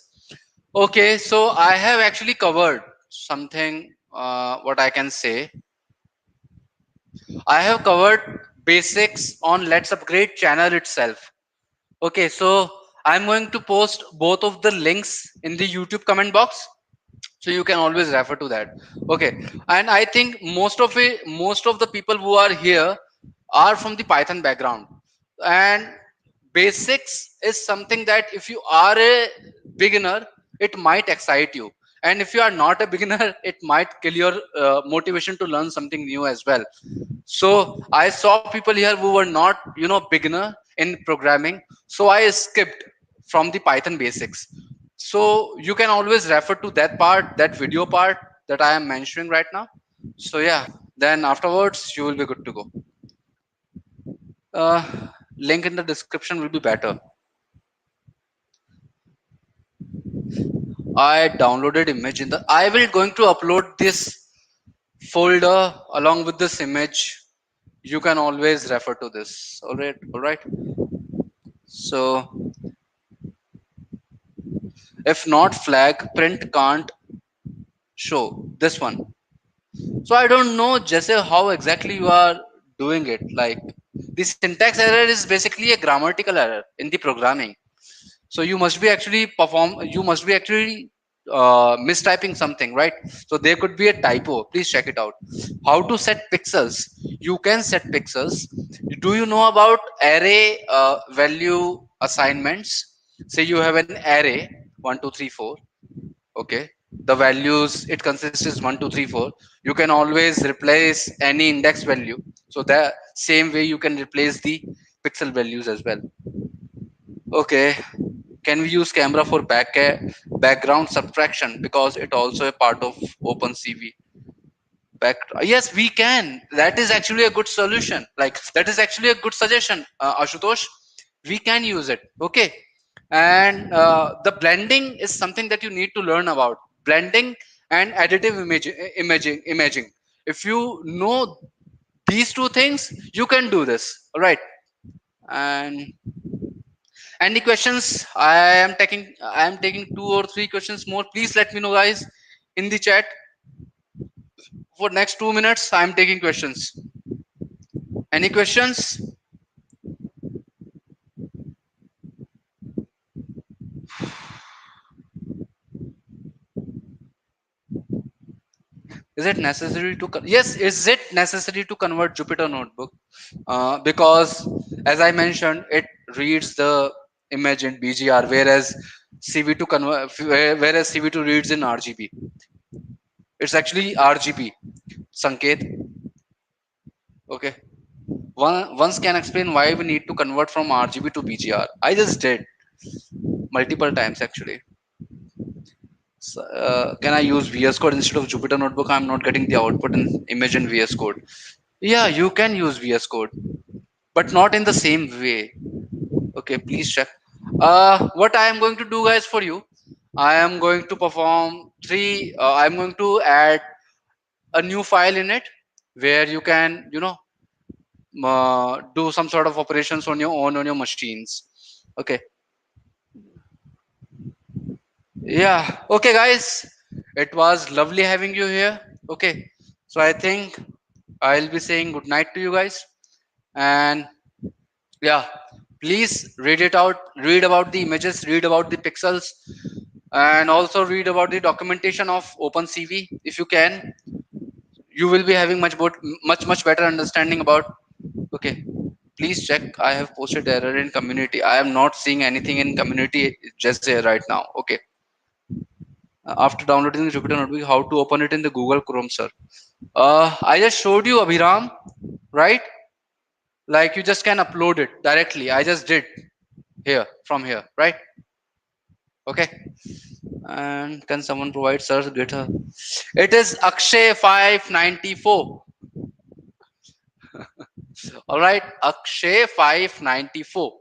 Okay, so I have actually covered something. What I can say, I have covered basics on Let's Upgrade channel itself. Okay, so I'm going to post both of the links in the YouTube comment box, so you can always refer to that. Okay, and I think most of the people who are here are from the Python background, and basics is something that if you are a beginner, it might excite you, and if you are not a beginner, it might kill your motivation to learn something new as well. So I saw people here who were not beginner in programming, so I skipped from the Python basics. So you can always refer to that part, that video part that I am mentioning right now. So yeah, then afterwards you will be good to go. uh, Link in the description will be better. I downloaded image in the, I will going to upload this folder along with this image. You can always refer to this. All right. So if not flag print can't show this one. So I don't know, Jesse, how exactly you are doing it. Like the syntax error is basically a grammatical error in the programming. So you must be actually mistyping something, right? So there could be a typo. Please check it out. How to set pixels? You can set pixels. Do you know about array value assignments? Say you have an array 1 2 3 4. Okay, the values, it consists is 1 2 3 4. You can always replace any index value, so the same way you can replace the pixel values as well. Okay, can we use camera for background subtraction because it also a part of OpenCV? Back, yes, we can. That is actually a good solution. Like that is actually a good suggestion, Ashutosh. We can use it. Okay, and the blending is something that you need to learn about. Blending and additive imaging. If you know these two things, you can do this. All right. And any questions? I am taking two or three questions more. Please let me know, guys, in the chat. For next 2 minutes I am taking questions. Any questions? Is it necessary to yes, is it necessary to convert Jupyter notebook? Because as I mentioned, it reads the image in BGR, whereas CV2 convert whereas CV2 reads in RGB. It's actually RGB. Sanket. Okay. Once can explain why we need to convert from RGB to BGR. I just did multiple times actually. So, can I use VS Code instead of Jupyter Notebook? I'm not getting the output in image in VS Code. Yeah, you can use VS Code, but not in the same way. Okay, please check. What I am going to do, guys, for you, I am going to perform three. I'm going to add a new file in it where you can, do some sort of operations on your own on your machines. Okay. Yeah. Okay, guys. It was lovely having you here. Okay. So I think I'll be saying good night to you guys. And yeah, please read it out, read about the images, read about the pixels, and also read about the documentation of OpenCV if you can. You will be having much better understanding about. Okay, please check. I have posted error in community. I am not seeing anything in community just here right now. Okay. After downloading the Jupyter Notebook, how to open it in the Google Chrome, sir? I just showed you, Abhiram, right? Like you just can upload it directly. I just did here from here, right? Okay. And can someone provide sir GitHub? It is Akshay 594. All right, Akshay 594.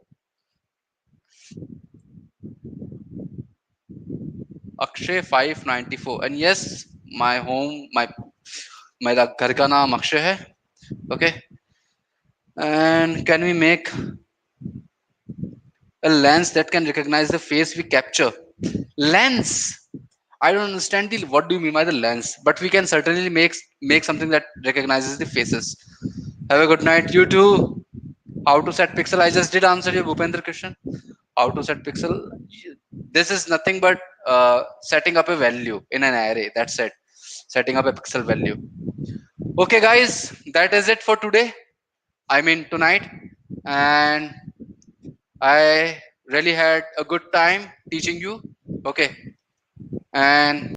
Akshay 594. And yes, my home, my मेरा घर का नाम अक्षय है. Okay. And can we make a lens that can recognize the face we capture? Lens. I don't understand what do you mean by the lens, but we can certainly make something that recognizes the faces. Have a good night, you too. How to set pixel? I just did answer you, Bhupendra Krishnan. How to set pixel? This is nothing but setting up a value in an array. That's it. Setting up a pixel value. Okay, guys, that is it for today. I mean tonight, and I really had a good time teaching you. Okay, and